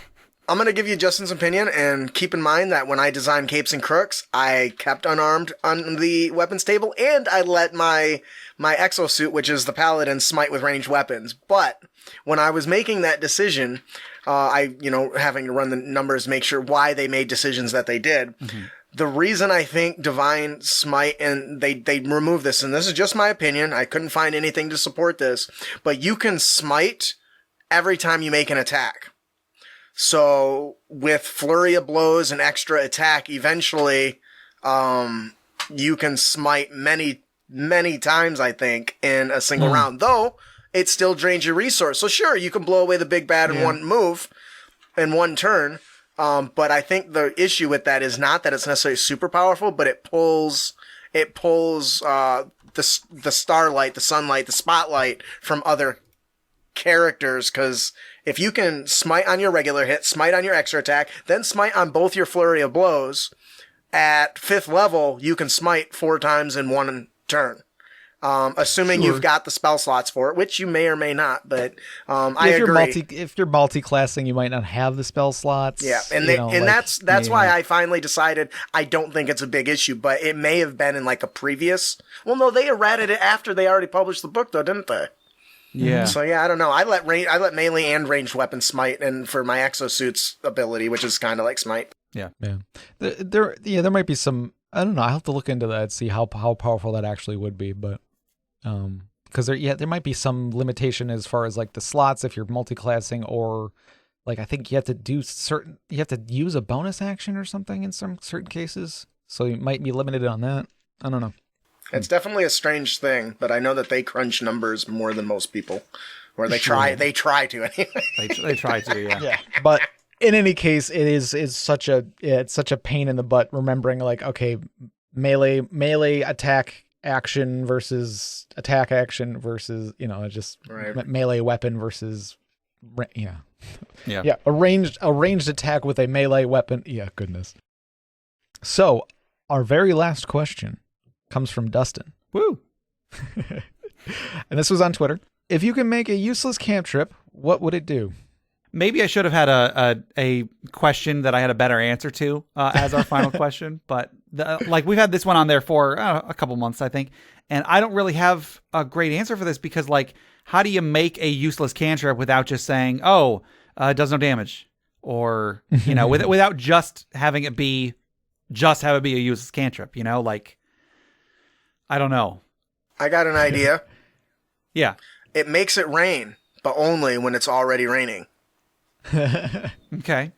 I'm going to give you Justin's opinion, and keep in mind that when I designed Capes and Crooks, I kept unarmed on the weapons table, and I let my exosuit, which is the paladin, smite with ranged weapons. But when I was making that decision, having to run the numbers, make sure why they made decisions that they did. Mm-hmm. The reason I think Divine Smite, and they remove this, and this is just my opinion, I couldn't find anything to support this, but you can smite every time you make an attack. So with flurry of blows and extra attack, eventually, you can smite many, many times, I think, in a single round. Though it still drains your resource. So sure, you can blow away the big bad in one move, in one turn. But I think the issue with that is not that it's necessarily super powerful, but it pulls the starlight, the sunlight, the spotlight from other characters, because if you can smite on your regular hit, smite on your extra attack, then smite on both your flurry of blows, at 5th level, you can smite 4 times in one turn. Assuming you've got the spell slots for it, which you may or may not, but I agree. If you're multi-classing, you might not have the spell slots. Yeah, and that's why I finally decided I don't think it's a big issue, but it may have been in like a previous. Well, no, they errated it after they already published the book, though, didn't they? Yeah. So yeah, I don't know. I let melee and ranged weapons smite, and for my exosuit's ability, which is kind of like smite. Yeah. There might be some. I don't know. I'll have to look into that and see how powerful that actually would be, but. Because there might be some limitation as far as like the slots if you're multi-classing, or like I think you have to use a bonus action or something in some certain cases, so you might be limited on that. I don't know. It's definitely a strange thing, but I know that they crunch numbers more than most people, or they try to anyway. They try to, yeah. Yeah, but in any case, it's such a pain in the butt remembering like, okay, melee attack action versus attack action versus, just melee weapon versus a ranged attack with a melee weapon. Yeah, goodness. So our very last question comes from Dustin. Woo. And this was on Twitter. If you can make a useless cantrip, what would it do? Maybe I should have had a question that I had a better answer to as our final question, but we've had this one on there for a couple months, I think, and I don't really have a great answer for this because, how do you make a useless cantrip without just saying, it does no damage, or without just having it be a useless cantrip? I don't know. I got an idea. Yeah, it makes it rain, but only when it's already raining. Okay.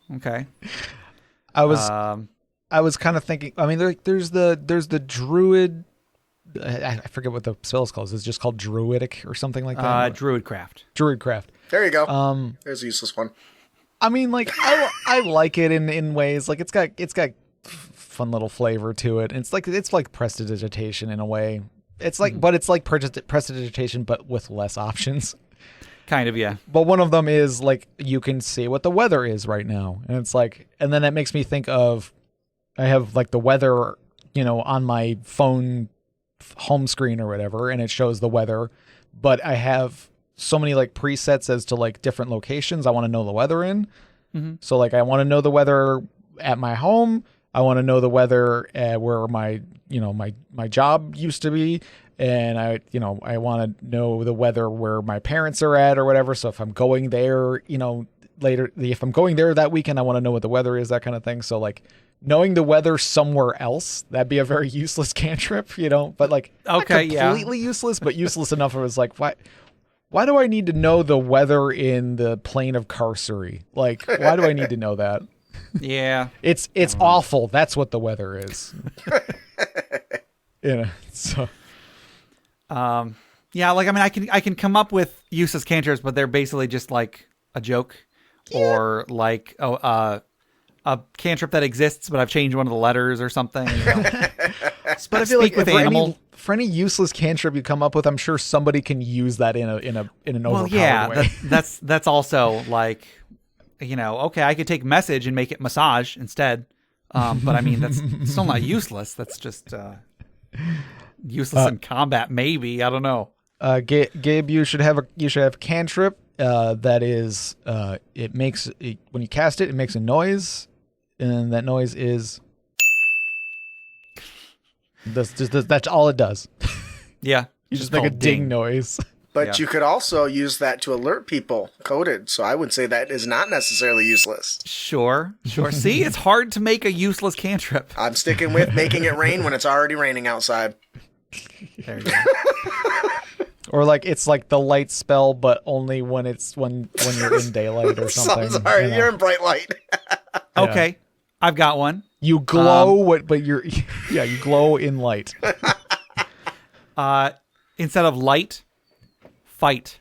I was kind of thinking. I mean, there's the druid. I forget what the spell is called. It's just called druidic or something like that. Druidcraft. There you go. There's a useless one. I mean, I like it in ways. Like it's got fun little flavor to it. And it's like prestidigitation in a way. It's like, but it's like prestidigitation, but with less options. Kind of, yeah. But one of them is like you can see what the weather is right now, and it's like, and then that makes me think of, I have like the weather, on my phone home screen or whatever, and it shows the weather, but I have so many like presets as to like different locations I want to know the weather in. Mm-hmm. So like I want to know the weather at my home. I want to know the weather at where my job used to be. And I want to know the weather where my parents are at or whatever. So if I'm going there, later, if I'm going there that weekend, I want to know what the weather is, that kind of thing. So like knowing the weather somewhere else, that'd be a very useless cantrip, but like okay, not completely useless, but useless enough. It was like, why do I need to know the weather in the plane of Carcery? Like, why do I need to know that? Yeah. It's awful. That's what the weather is. So. Yeah, I can come up with useless cantrips, but they're basically just like a joke, or like a cantrip that exists, but I've changed one of the letters or something. But I feel like for any useless cantrip you come up with, I'm sure somebody can use that in an overpowered way. That's also like okay, I could take message and make it massage instead. But I mean, that's still not useless. That's just useless in combat, maybe. I don't know. Gabe, you should have a cantrip that is when you cast it makes a noise, and that noise is that's all it does. Yeah, you just make a ding noise. But you could also use that to alert people coded. So I would say that is not necessarily useless. Sure. See, it's hard to make a useless cantrip. I'm sticking with making it rain when it's already raining outside. There you go. Or like it's like the light spell, but only when you're in daylight or something. Sorry, you're in bright light. Okay, I've got one. You glow, but you glow in light. Instead of light, fight.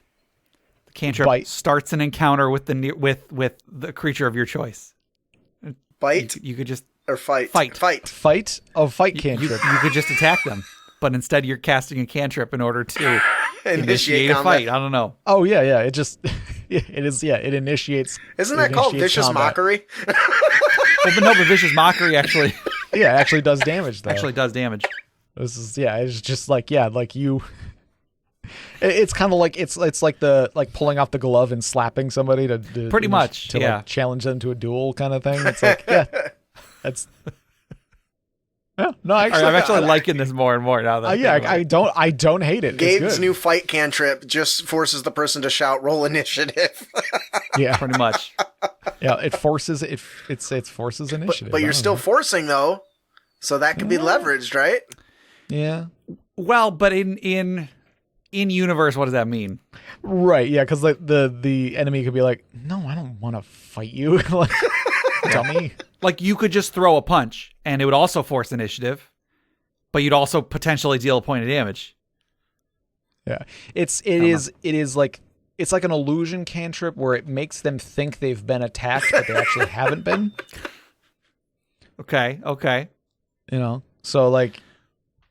The cantrip starts an encounter with the creature of your choice. Bite. You could just fight. Fight. Oh, fight cantrip. You could just attack them, but instead you're casting a cantrip in order to initiate a fight. I don't know. Oh yeah. It just it is. Yeah, it initiates. Isn't that called vicious mockery? But vicious mockery actually. Yeah, it actually does damage though. Actually does damage. This is it's just like you. It's kind of like it's like pulling off the glove and slapping somebody to pretty much to like challenge them to a duel kind of thing. It's like that's. Yeah, no, actually, I'm actually liking this more and more now. That I don't hate it. Gabe's new fight cantrip just forces the person to shout, "Roll initiative." Yeah, pretty much. Yeah, it forces forces initiative. But you're still forcing though, so that can be leveraged, right? Yeah. Well, but in universe, what does that mean? Right. Yeah, because the enemy could be like, "No, I don't want to fight you." Like, dummy. Like you could just throw a punch, and it would also force initiative, but you'd also potentially deal a point of damage. Yeah, it is like it's like an illusion cantrip where it makes them think they've been attacked, but they actually haven't been. Okay. So like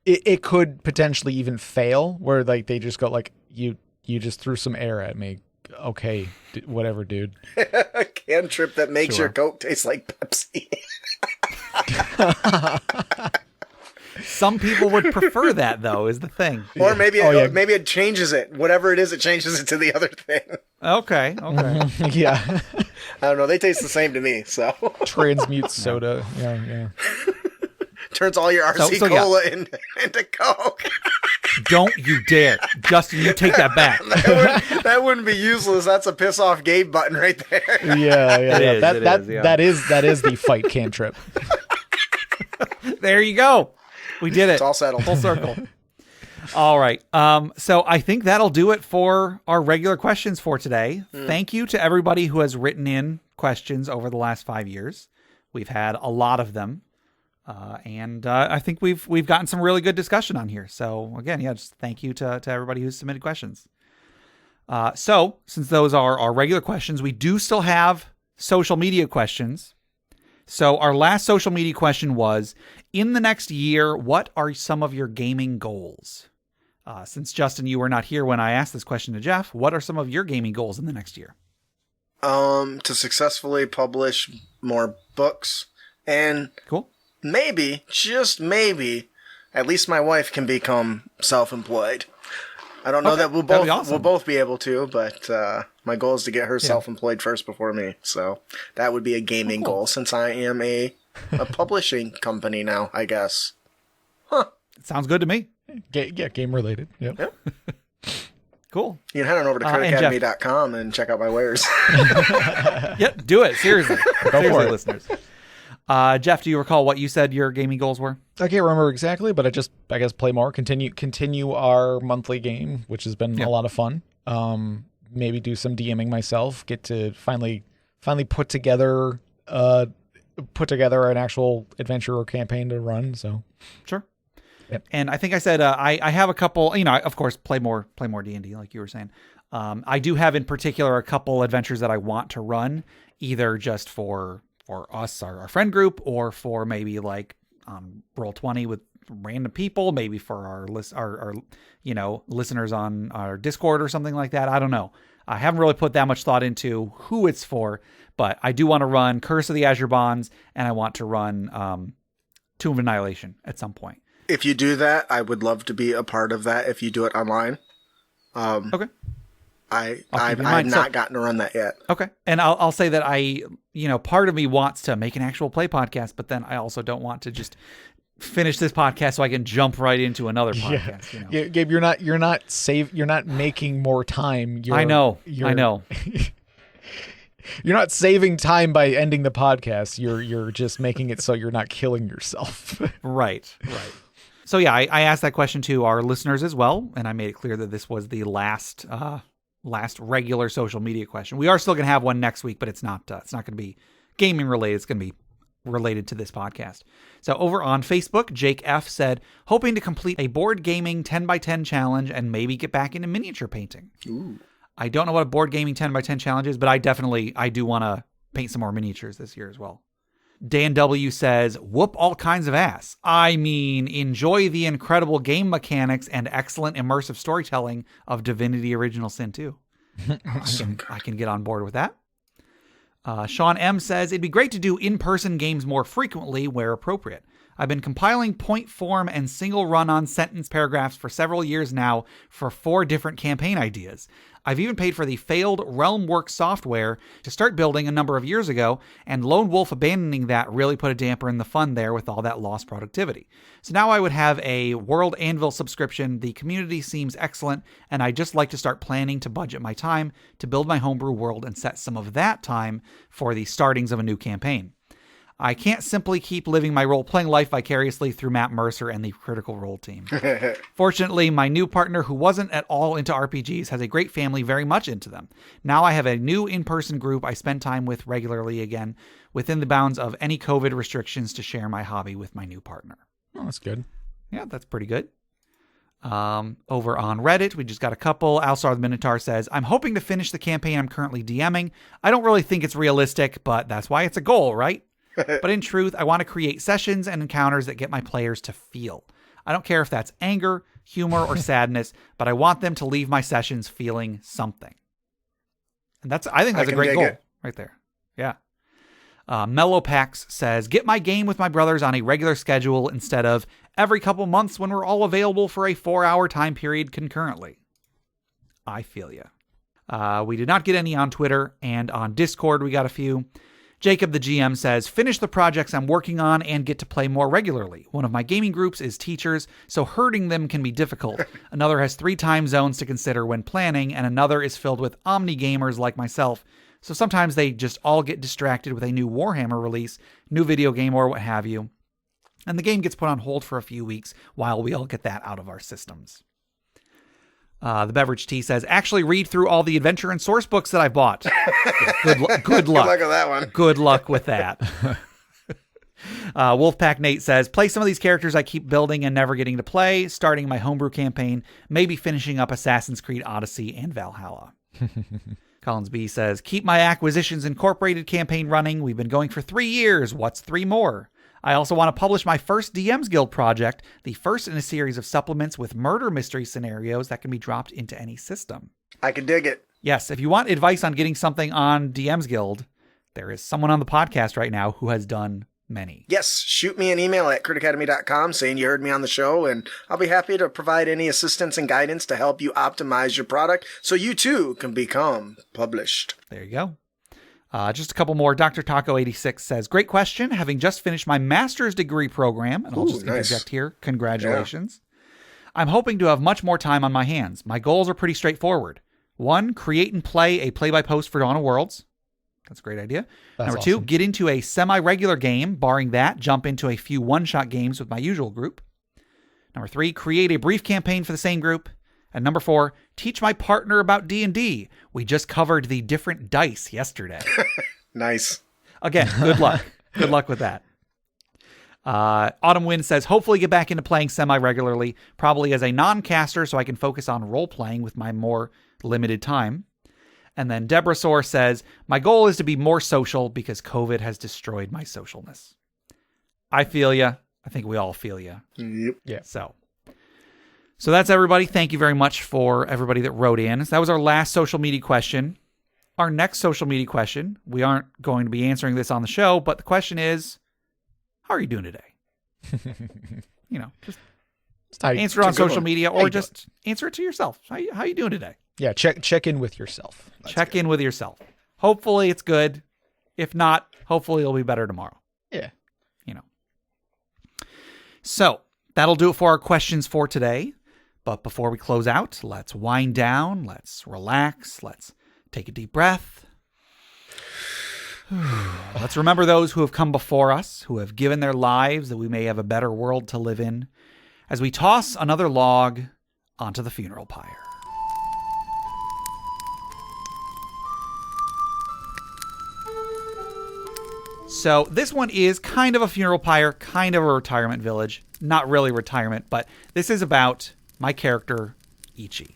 it could potentially even fail, where like they just go like you just threw some air at me. Okay, whatever, dude. A cantrip that makes your Coke taste like Pepsi. Some people would prefer that, though, is the thing. Or maybe it changes it. Whatever it is, it changes it to the other thing. Okay. Yeah. I don't know. They taste the same to me, so. Transmute soda. Yeah. Turns all your RC Cola into Coke. Don't you dare. Justin, you take that back. That wouldn't be useless. That's a piss off Gabe button right there. Yeah. That is the fight cantrip. There you go. We did it. It's all settled. Full circle. All right. So I think that'll do it for our regular questions for today. Thank you to everybody who has written in questions over the last 5 years. We've had a lot of them. And I think we've gotten some really good discussion on here. So again, just thank you to everybody who's submitted questions. So since those are our regular questions, we do still have social media questions. So our last social media question was, in the next year, what are some of your gaming goals? Since Justin, you were not here when I asked this question to Jeff, what are some of your gaming goals in the next year? To successfully publish more books and cool. Maybe, just maybe, at least my wife can become self-employed. I don't know that we'll both be able to, but my goal is to get her self-employed first before me. So that would be a gaming goal, since I am a publishing company now, I guess. Huh. Sounds good to me. Game related. Yep. Cool. You can head on over to creditacademy.com and check out my wares. Yep, do it. Seriously. Go for it, listeners. Jeff, do you recall what you said your gaming goals were? I can't remember exactly, but I guess play more, continue our monthly game, which has been a lot of fun. Maybe do some DMing myself, get to finally put together an actual adventure or campaign to run. So sure. Yep. And I think I said I have a couple. Of course, play more D&D, like you were saying. I do have in particular a couple adventures that I want to run, either just for us, our friend group, or for maybe like Roll20 with random people, maybe for our listeners on our Discord or something like that. I don't know. I haven't really put that much thought into who it's for, but I do want to run Curse of the Azure Bonds, and I want to run Tomb of Annihilation at some point. If you do that, I would love to be a part of that if you do it online. Okay. I've not gotten to run that yet. Okay. And I'll say that part of me wants to make an actual play podcast, but then I also don't want to just finish this podcast so I can jump right into another podcast. Yeah. You know? Gabe, you're not making more time. I know. You're not saving time by ending the podcast. You're just making it so you're not killing yourself. Right. So yeah, I asked that question to our listeners as well, and I made it clear that this was the last regular social media question. We are still going to have one next week, but it's not going to be gaming related. It's going to be related to this podcast. So over on Facebook, Jake F said, hoping to complete a board gaming 10x10 challenge and maybe get back into miniature painting. Ooh. I don't know what a board gaming 10x10 challenge is, but I do want to paint some more miniatures this year as well. Dan W says, whoop all kinds of ass. I mean, enjoy the incredible game mechanics and excellent immersive storytelling of Divinity Original Sin 2. I can get on board with that. Sean M says, it'd be great to do in-person games more frequently where appropriate. I've been compiling point form and single run-on sentence paragraphs for several years now for 4 different campaign ideas. I've even paid for the failed Realmworks software to start building a number of years ago, and Lone Wolf abandoning that really put a damper in the fun there with all that lost productivity. So now I would have a World Anvil subscription. The community seems excellent, and I just like to start planning to budget my time to build my homebrew world and set some of that time for the startings of a new campaign. I can't simply keep living my role-playing life vicariously through Matt Mercer and the Critical Role team. Fortunately, my new partner, who wasn't at all into RPGs, has a great family very much into them. Now I have a new in-person group I spend time with regularly again, within the bounds of any COVID restrictions, to share my hobby with my new partner. Oh, that's good. Yeah, that's pretty good. Over on Reddit, we just got a couple. Alsar the Minotaur says, I'm hoping to finish the campaign I'm currently DMing. I don't really think it's realistic, but that's why it's a goal, right? But in truth, I want to create sessions and encounters that get my players to feel. I don't care if that's anger, humor, or sadness, but I want them to leave my sessions feeling something. And I think that's a great goal right there. Yeah. Mellowpax says, get my game with my brothers on a regular schedule instead of every couple months when we're all available for a 4-hour time period concurrently. I feel ya. We did not get any on Twitter, and on Discord we got a few. Jacob the GM says, finish the projects I'm working on and get to play more regularly. One of my gaming groups is teachers, so herding them can be difficult. Another has 3 time zones to consider when planning, and another is filled with omni-gamers like myself. So sometimes they just all get distracted with a new Warhammer release, new video game, or what have you. And the game gets put on hold for a few weeks while we all get that out of our systems. The Beverage Tea says, actually read through all the adventure and source books that I bought. Yeah, good luck. Good luck with that one. Good luck with that. Wolfpack Nate says, play some of these characters I keep building and never getting to play, starting my homebrew campaign, maybe finishing up Assassin's Creed Odyssey and Valhalla. Collins B says, keep my Acquisitions Incorporated campaign running. We've been going for 3 years. What's 3 more? I also want to publish my first DM's Guild project, the first in a series of supplements with murder mystery scenarios that can be dropped into any system. I can dig it. Yes, if you want advice on getting something on DM's Guild, there is someone on the podcast right now who has done many. Yes, shoot me an email at critacademy.com saying you heard me on the show, and I'll be happy to provide any assistance and guidance to help you optimize your product so you too can become published. There you go. Just a couple more. Dr. Taco 86 says, great question. Having just finished my master's degree program, and I'll just interject here, congratulations. Yeah. I'm hoping to have much more time on my hands. My goals are pretty straightforward. 1, create and play a play-by-post for Dawn of Worlds. That's a great idea. That's Number awesome. 2, get into a semi-regular game. Barring that, jump into a few one-shot games with my usual group. Number 3, create a brief campaign for the same group. And number 4, teach my partner about D&D. We just covered the different dice yesterday. Nice. Again, good luck. Good luck with that. Autumn Wind says, hopefully get back into playing semi-regularly, probably as a non-caster so I can focus on role-playing with my more limited time. And then Deborah Soar says, my goal is to be more social because COVID has destroyed my socialness. I feel ya. I think we all feel ya. Yep. Yeah. So So that's everybody. Thank you very much for everybody that wrote in. So that was our last social media question. Our next social media question, we aren't going to be answering this on the show, but the question is, how are you doing today? Just answer it on social media or just answer it to yourself. How you doing today? Yeah, check in with yourself. Check in with yourself. Hopefully it's good. If not, hopefully it'll be better tomorrow. Yeah. So that'll do it for our questions for today. But before we close out, let's wind down. Let's relax. Let's take a deep breath. Let's remember those who have come before us, who have given their lives that we may have a better world to live in, as we toss another log onto the funeral pyre. So this one is kind of a funeral pyre, kind of a retirement village. Not really retirement, but this is about my character, Ichi.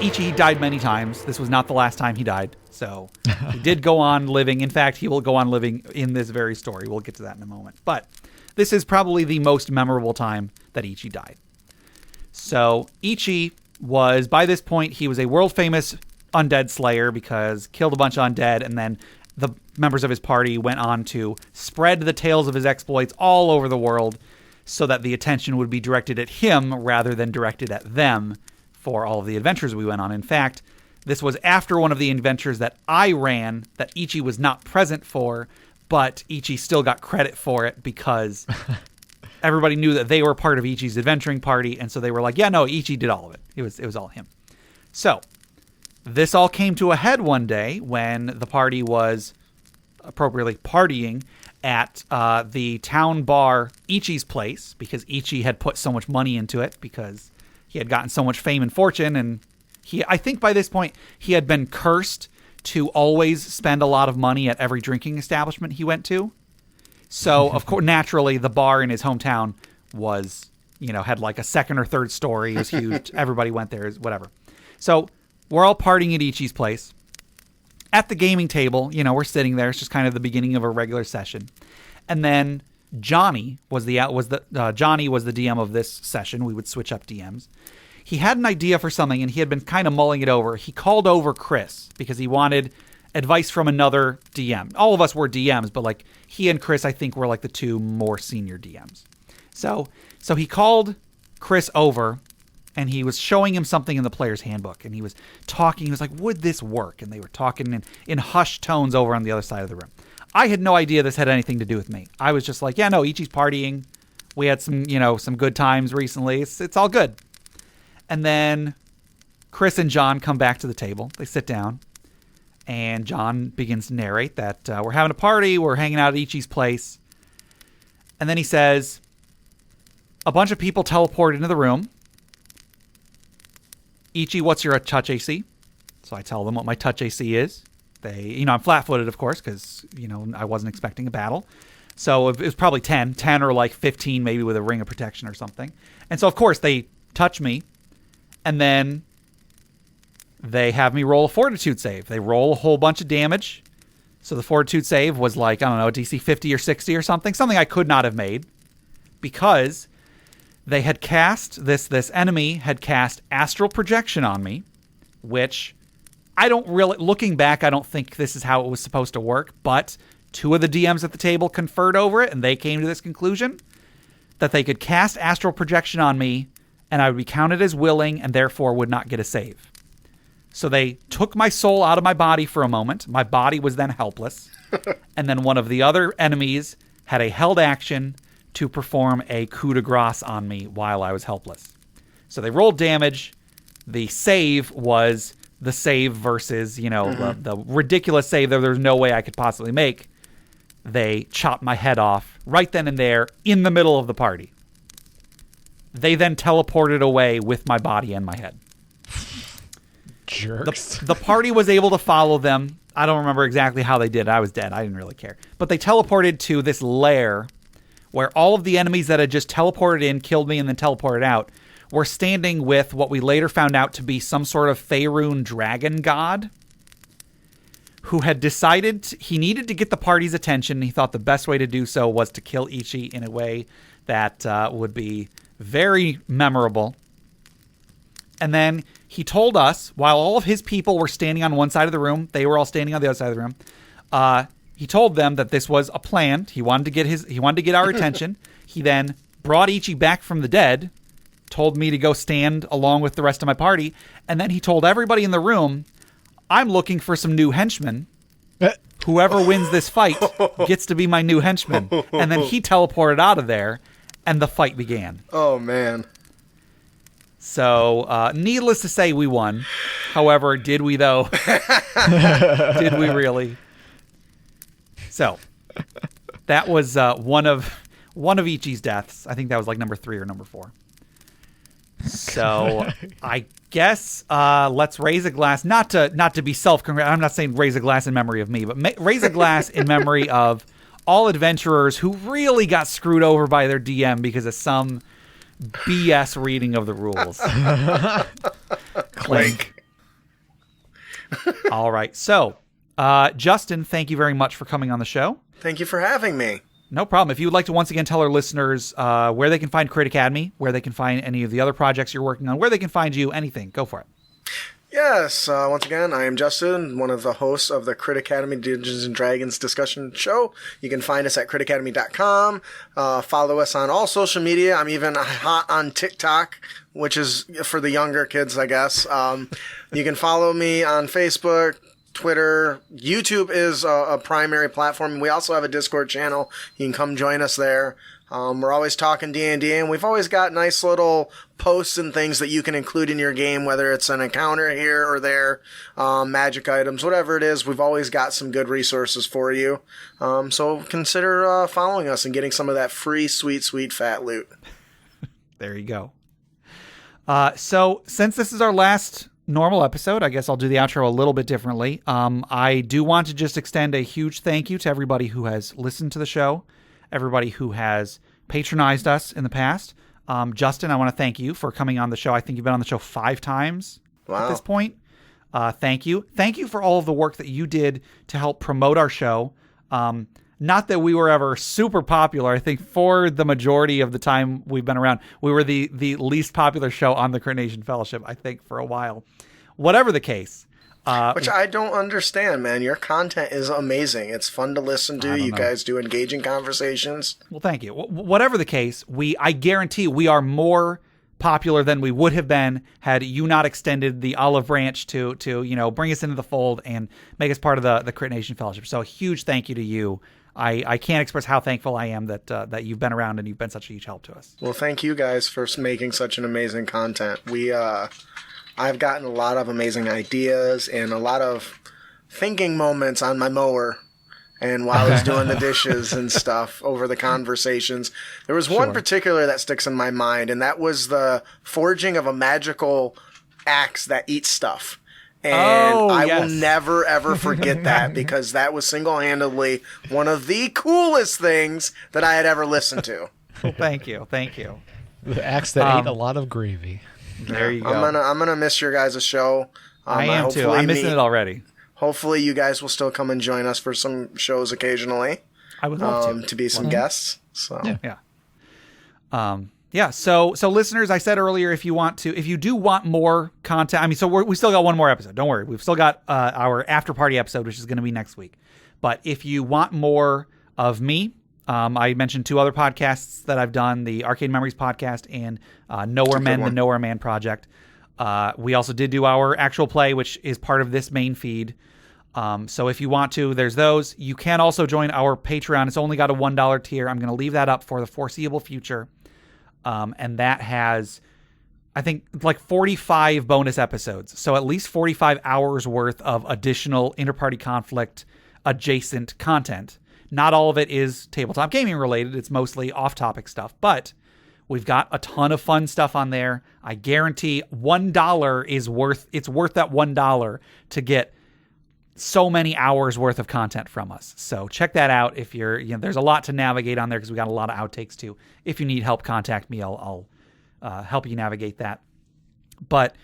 Ichi died many times. This was not the last time he died. So he did go on living. In fact, he will go on living in this very story. We'll get to that in a moment. But this is probably the most memorable time that Ichi died. So Ichi was, by this point, he was a world-famous undead slayer because killed a bunch of undead, and then the members of his party went on to spread the tales of his exploits all over the world so that the attention would be directed at him rather than directed at them for all of the adventures we went on. In fact, this was after one of the adventures that I ran that Ichi was not present for, but Ichi still got credit for it because everybody knew that they were part of Ichi's adventuring party, and so they were like, yeah, no, Ichi did all of it. It was all him. So this all came to a head one day when the party was appropriately partying at the town bar Ichi's place because Ichi had put so much money into it because he had gotten so much fame and fortune, and I think by this point he had been cursed to always spend a lot of money at every drinking establishment he went to. So of course, naturally, the bar in his hometown was, had like a second or third story. It was huge. Everybody went there, whatever. So we're all partying at Ichi's place. At the gaming table, we're sitting there. It's just kind of the beginning of a regular session. And then Johnny was the DM of this session. We would switch up DMs. He had an idea for something, and he had been kind of mulling it over. He called over Chris because he wanted advice from another DM. All of us were DMs, but like he and Chris, I think, were like the two more senior DMs. So he called Chris over, and he was showing him something in the player's handbook, and he was talking. He was like, would this work? And they were talking in hushed tones over on the other side of the room. I had no idea this had anything to do with me. I was just like, yeah, no, Ichi's partying. We had some good times recently. It's all good. And then Chris and John come back to the table. They sit down, and John begins to narrate that we're having a party. We're hanging out at Ichi's place. And then he says, a bunch of people teleport into the room. Ichi, what's your touch AC? So I tell them what my touch AC is. They, I'm flat-footed, of course, because, I wasn't expecting a battle. So it was probably 10 or like 15, maybe with a ring of protection or something. And so, of course, they touch me, and then they have me roll a fortitude save. They roll a whole bunch of damage. So the fortitude save was like, I don't know, DC 50 or 60 or something I could not have made because they had cast, this enemy had cast astral projection on me, which I don't really, looking back, I don't think this is how it was supposed to work, but two of the DMs at the table conferred over it, and they came to this conclusion that they could cast astral projection on me, and I would be counted as willing, and therefore would not get a save. So they took my soul out of my body for a moment. My body was then helpless, and then one of the other enemies had a held action to perform a coup de grace on me while I was helpless. So they rolled damage. The save was the save versus, the ridiculous save that there's no way I could possibly make. They chopped my head off right then and there in the middle of the party. They then teleported away with my body and my head. Jerks. The party was able to follow them. I don't remember exactly how they did. I was dead. I didn't really care. But they teleported to this lair where all of the enemies that had just teleported in, killed me, and then teleported out were standing with what we later found out to be some sort of Faerun dragon god who had decided he needed to get the party's attention. He thought the best way to do so was to kill Ichi in a way that would be very memorable. And then he told us, while all of his people were standing on one side of the room, they were all standing on the other side of the room. He told them that this was a plan. He wanted to get our attention. He then brought Ichi back from the dead, told me to go stand along with the rest of my party, and then he told everybody in the room, I'm looking for some new henchmen. Whoever wins this fight gets to be my new henchman. And then he teleported out of there, and the fight began. Oh, man. So, needless to say, we won. However, did we, though? Did we really? So, that was one of Ichi's deaths. I think that was like number 3 or number 4. So, I guess let's raise a glass. Not to be self-congratulating. I'm not saying raise a glass in memory of me, but raise a glass in memory of all adventurers who really got screwed over by their DM because of some BS reading of the rules. Clink. All right. So, Justin, thank you very much for coming on the show. Thank you for having me. No problem. If you would like to once again tell our listeners where they can find Crit Academy, where they can find any of the other projects you're working on, where they can find you, anything, go for it. Yes, once again, I am Justin, one of the hosts of the Crit Academy Dungeons & Dragons discussion show. You can find us at critacademy.com. Follow us on all social media. I'm even hot on TikTok, which is for the younger kids, I guess. You can follow me on Facebook, Twitter. YouTube is a primary platform. We also have a Discord channel. You can come join us there. We're always talking D&D, and we've always got nice little posts and things that you can include in your game, whether it's an encounter here or there, magic items, whatever it is. We've always got some good resources for you. So consider following us and getting some of that free, sweet, sweet fat loot. There you go. So since this is our last normal episode, I guess I'll do the outro a little bit differently. I do want to just extend a huge thank you to everybody who has listened to the show, everybody who has patronized us in the past. Justin, I want to thank you for coming on the show. I think you've been on the show 5 times at this point. Thank you. Thank you for all of the work that you did to help promote our show. Not that we were ever super popular. I think for the majority of the time we've been around, we were the least popular show on the Crit Nation Fellowship, I think, for a while. Whatever the case. Which I don't understand, man. Your content is amazing. It's fun to listen to. You guys do engaging conversations. Well, thank you. Whatever the case, I guarantee we are more popular than we would have been had you not extended the olive branch to bring us into the fold and make us part of the Crit Nation Fellowship. So a huge thank you to you. I can't express how thankful I am that you've been around and you've been such a huge help to us. Well, thank you guys for making such an amazing content. I've gotten a lot of amazing ideas and a lot of thinking moments on my mower and while I was doing the dishes and stuff over the conversations. There was one particular that sticks in my mind, and that was the forging of a magical axe that eats stuff. And I will never, ever forget that because that was single-handedly one of the coolest things that I had ever listened to. Well, thank you. Thank you. The axe that ate a lot of gravy. There you go. I'm gonna miss your guys' show. I am too. I'm missing it already. Hopefully, you guys will still come and join us for some shows occasionally. I would love to be some guests. So yeah. So listeners, I said earlier, if you do want more content, so we still got one more episode. Don't worry, we've still got our after party episode, which is going to be next week. But if you want more of me. I mentioned 2 other podcasts that I've done, the Arcade Memories podcast and Nowhere Men, the Nowhere Man Project. We also did do our actual play, which is part of this main feed. So if you want to, there's those. You can also join our Patreon. It's only got a $1 tier. I'm going to leave that up for the foreseeable future. And that has, I think, like 45 bonus episodes. So at least 45 hours worth of additional interparty conflict adjacent content. Not all of it is tabletop gaming related. It's mostly off-topic stuff. But we've got a ton of fun stuff on there. I guarantee $1 is worth that $1 to get so many hours worth of content from us. So check that out. If there's a lot to navigate on there because we got a lot of outtakes too. If you need help, contact me. I'll help you navigate that. But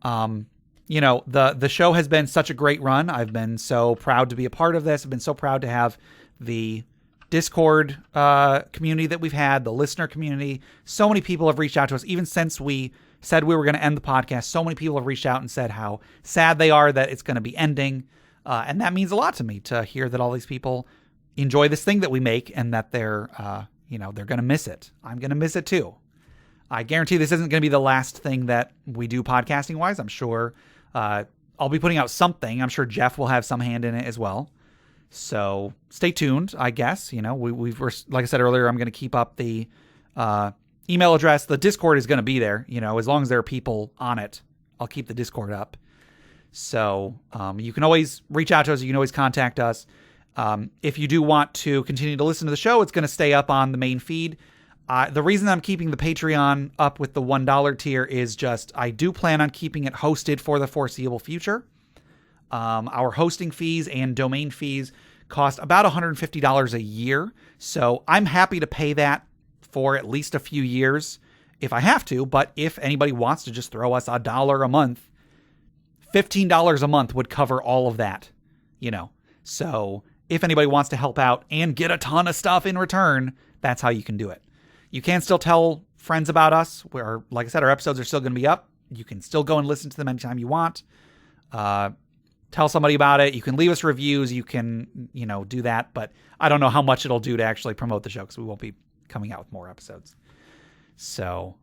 the show has been such a great run. I've been so proud to be a part of this. I've been so proud to have the Discord community that we've had, the listener community. So many people have reached out to us, even since we said we were going to end the podcast. So many people have reached out and said how sad they are that it's going to be ending. And that means a lot to me to hear that all these people enjoy this thing that we make and that they're going to miss it. I'm going to miss it too. I guarantee this isn't going to be the last thing that we do podcasting wise. I'm sure I'll be putting out something. I'm sure Jeff will have some hand in it as well. So stay tuned, I guess. We've like I said earlier, I'm going to keep up the email address. The Discord is going to be there. As long as there are people on it, I'll keep the Discord up. So you can always reach out to us. You can always contact us. If you do want to continue to listen to the show, it's going to stay up on the main feed. The reason I'm keeping the Patreon up with the $1 tier is just I do plan on keeping it hosted for the foreseeable future. Our hosting fees and domain fees cost about $150 a year. So I'm happy to pay that for at least a few years if I have to. But if anybody wants to just throw us $1 a month, $15 a month would cover all of that, So if anybody wants to help out and get a ton of stuff in return, that's how you can do it. You can still tell friends about us. Like I said, our episodes are still going to be up. You can still go and listen to them anytime you want. Tell somebody about it. You can leave us reviews. You can, do that. But I don't know how much it'll do to actually promote the show because we won't be coming out with more episodes. So,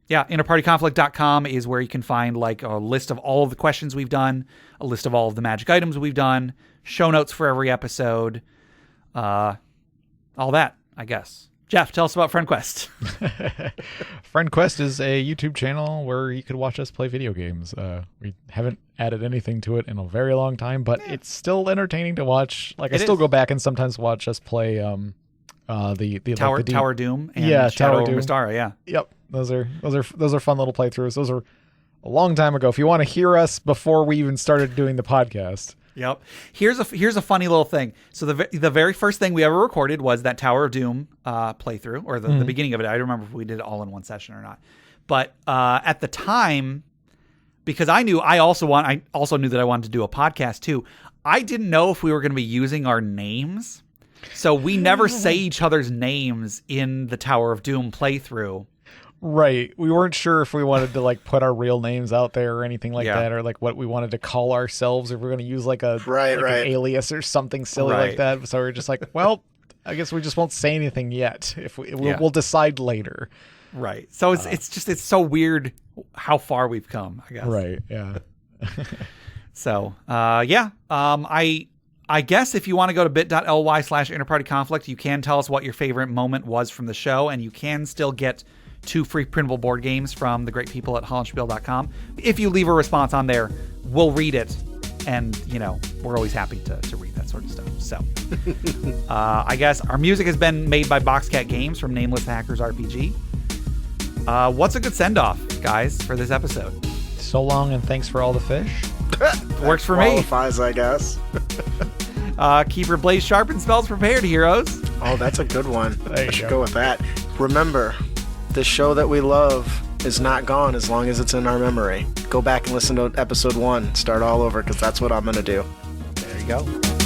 interpartyconflict.com is where you can find like a list of all of the questions we've done, a list of all of the magic items we've done, show notes for every episode, all that, I guess. Jeff, tell us about FriendQuest. FriendQuest is a YouTube channel where you could watch us play video games. We haven't added anything to it in a very long time, but it's still entertaining to watch. Like I still go back and sometimes watch us play the Tower Doom and Shadow of Mystara. Yeah. Yep. Those are fun little playthroughs. Those are a long time ago. If you want to hear us before we even started doing the podcast. Yep. Here's a funny little thing. So the very first thing we ever recorded was that Tower of Doom playthrough, or the beginning of it. I don't remember if we did it all in one session or not. But at the time, because I also knew that I wanted to do a podcast too. I didn't know if we were going to be using our names, so we never say each other's names in the Tower of Doom playthrough. Right. We weren't sure if we wanted to like put our real names out there or anything like that, or like what we wanted to call ourselves, if we're going to use like an alias or something silly like that. So we're just like, well, I guess we just won't say anything yet. We'll decide later. Right. So it's so weird how far we've come, I guess. Right. Yeah. So, I guess if you want to go to bit.ly/interpartyconflict, you can tell us what your favorite moment was from the show, and you can still get 2 free printable board games from the great people at hollandspiel.com. If you leave a response on there, we'll read it, and we're always happy to read that sort of stuff. So I guess our music has been made by Boxcat Games from Nameless Hackers RPG. What's a good send-off, guys, for this episode? So long, and thanks for all the fish. Works for qualifies, I guess. Keep your blades sharp and spells prepared, heroes. Oh, that's a good one. I should go with that. Remember, the show that we love is not gone as long as it's in our memory. Go back and listen to episode 1. Start all over, because that's what I'm going to do. There you go.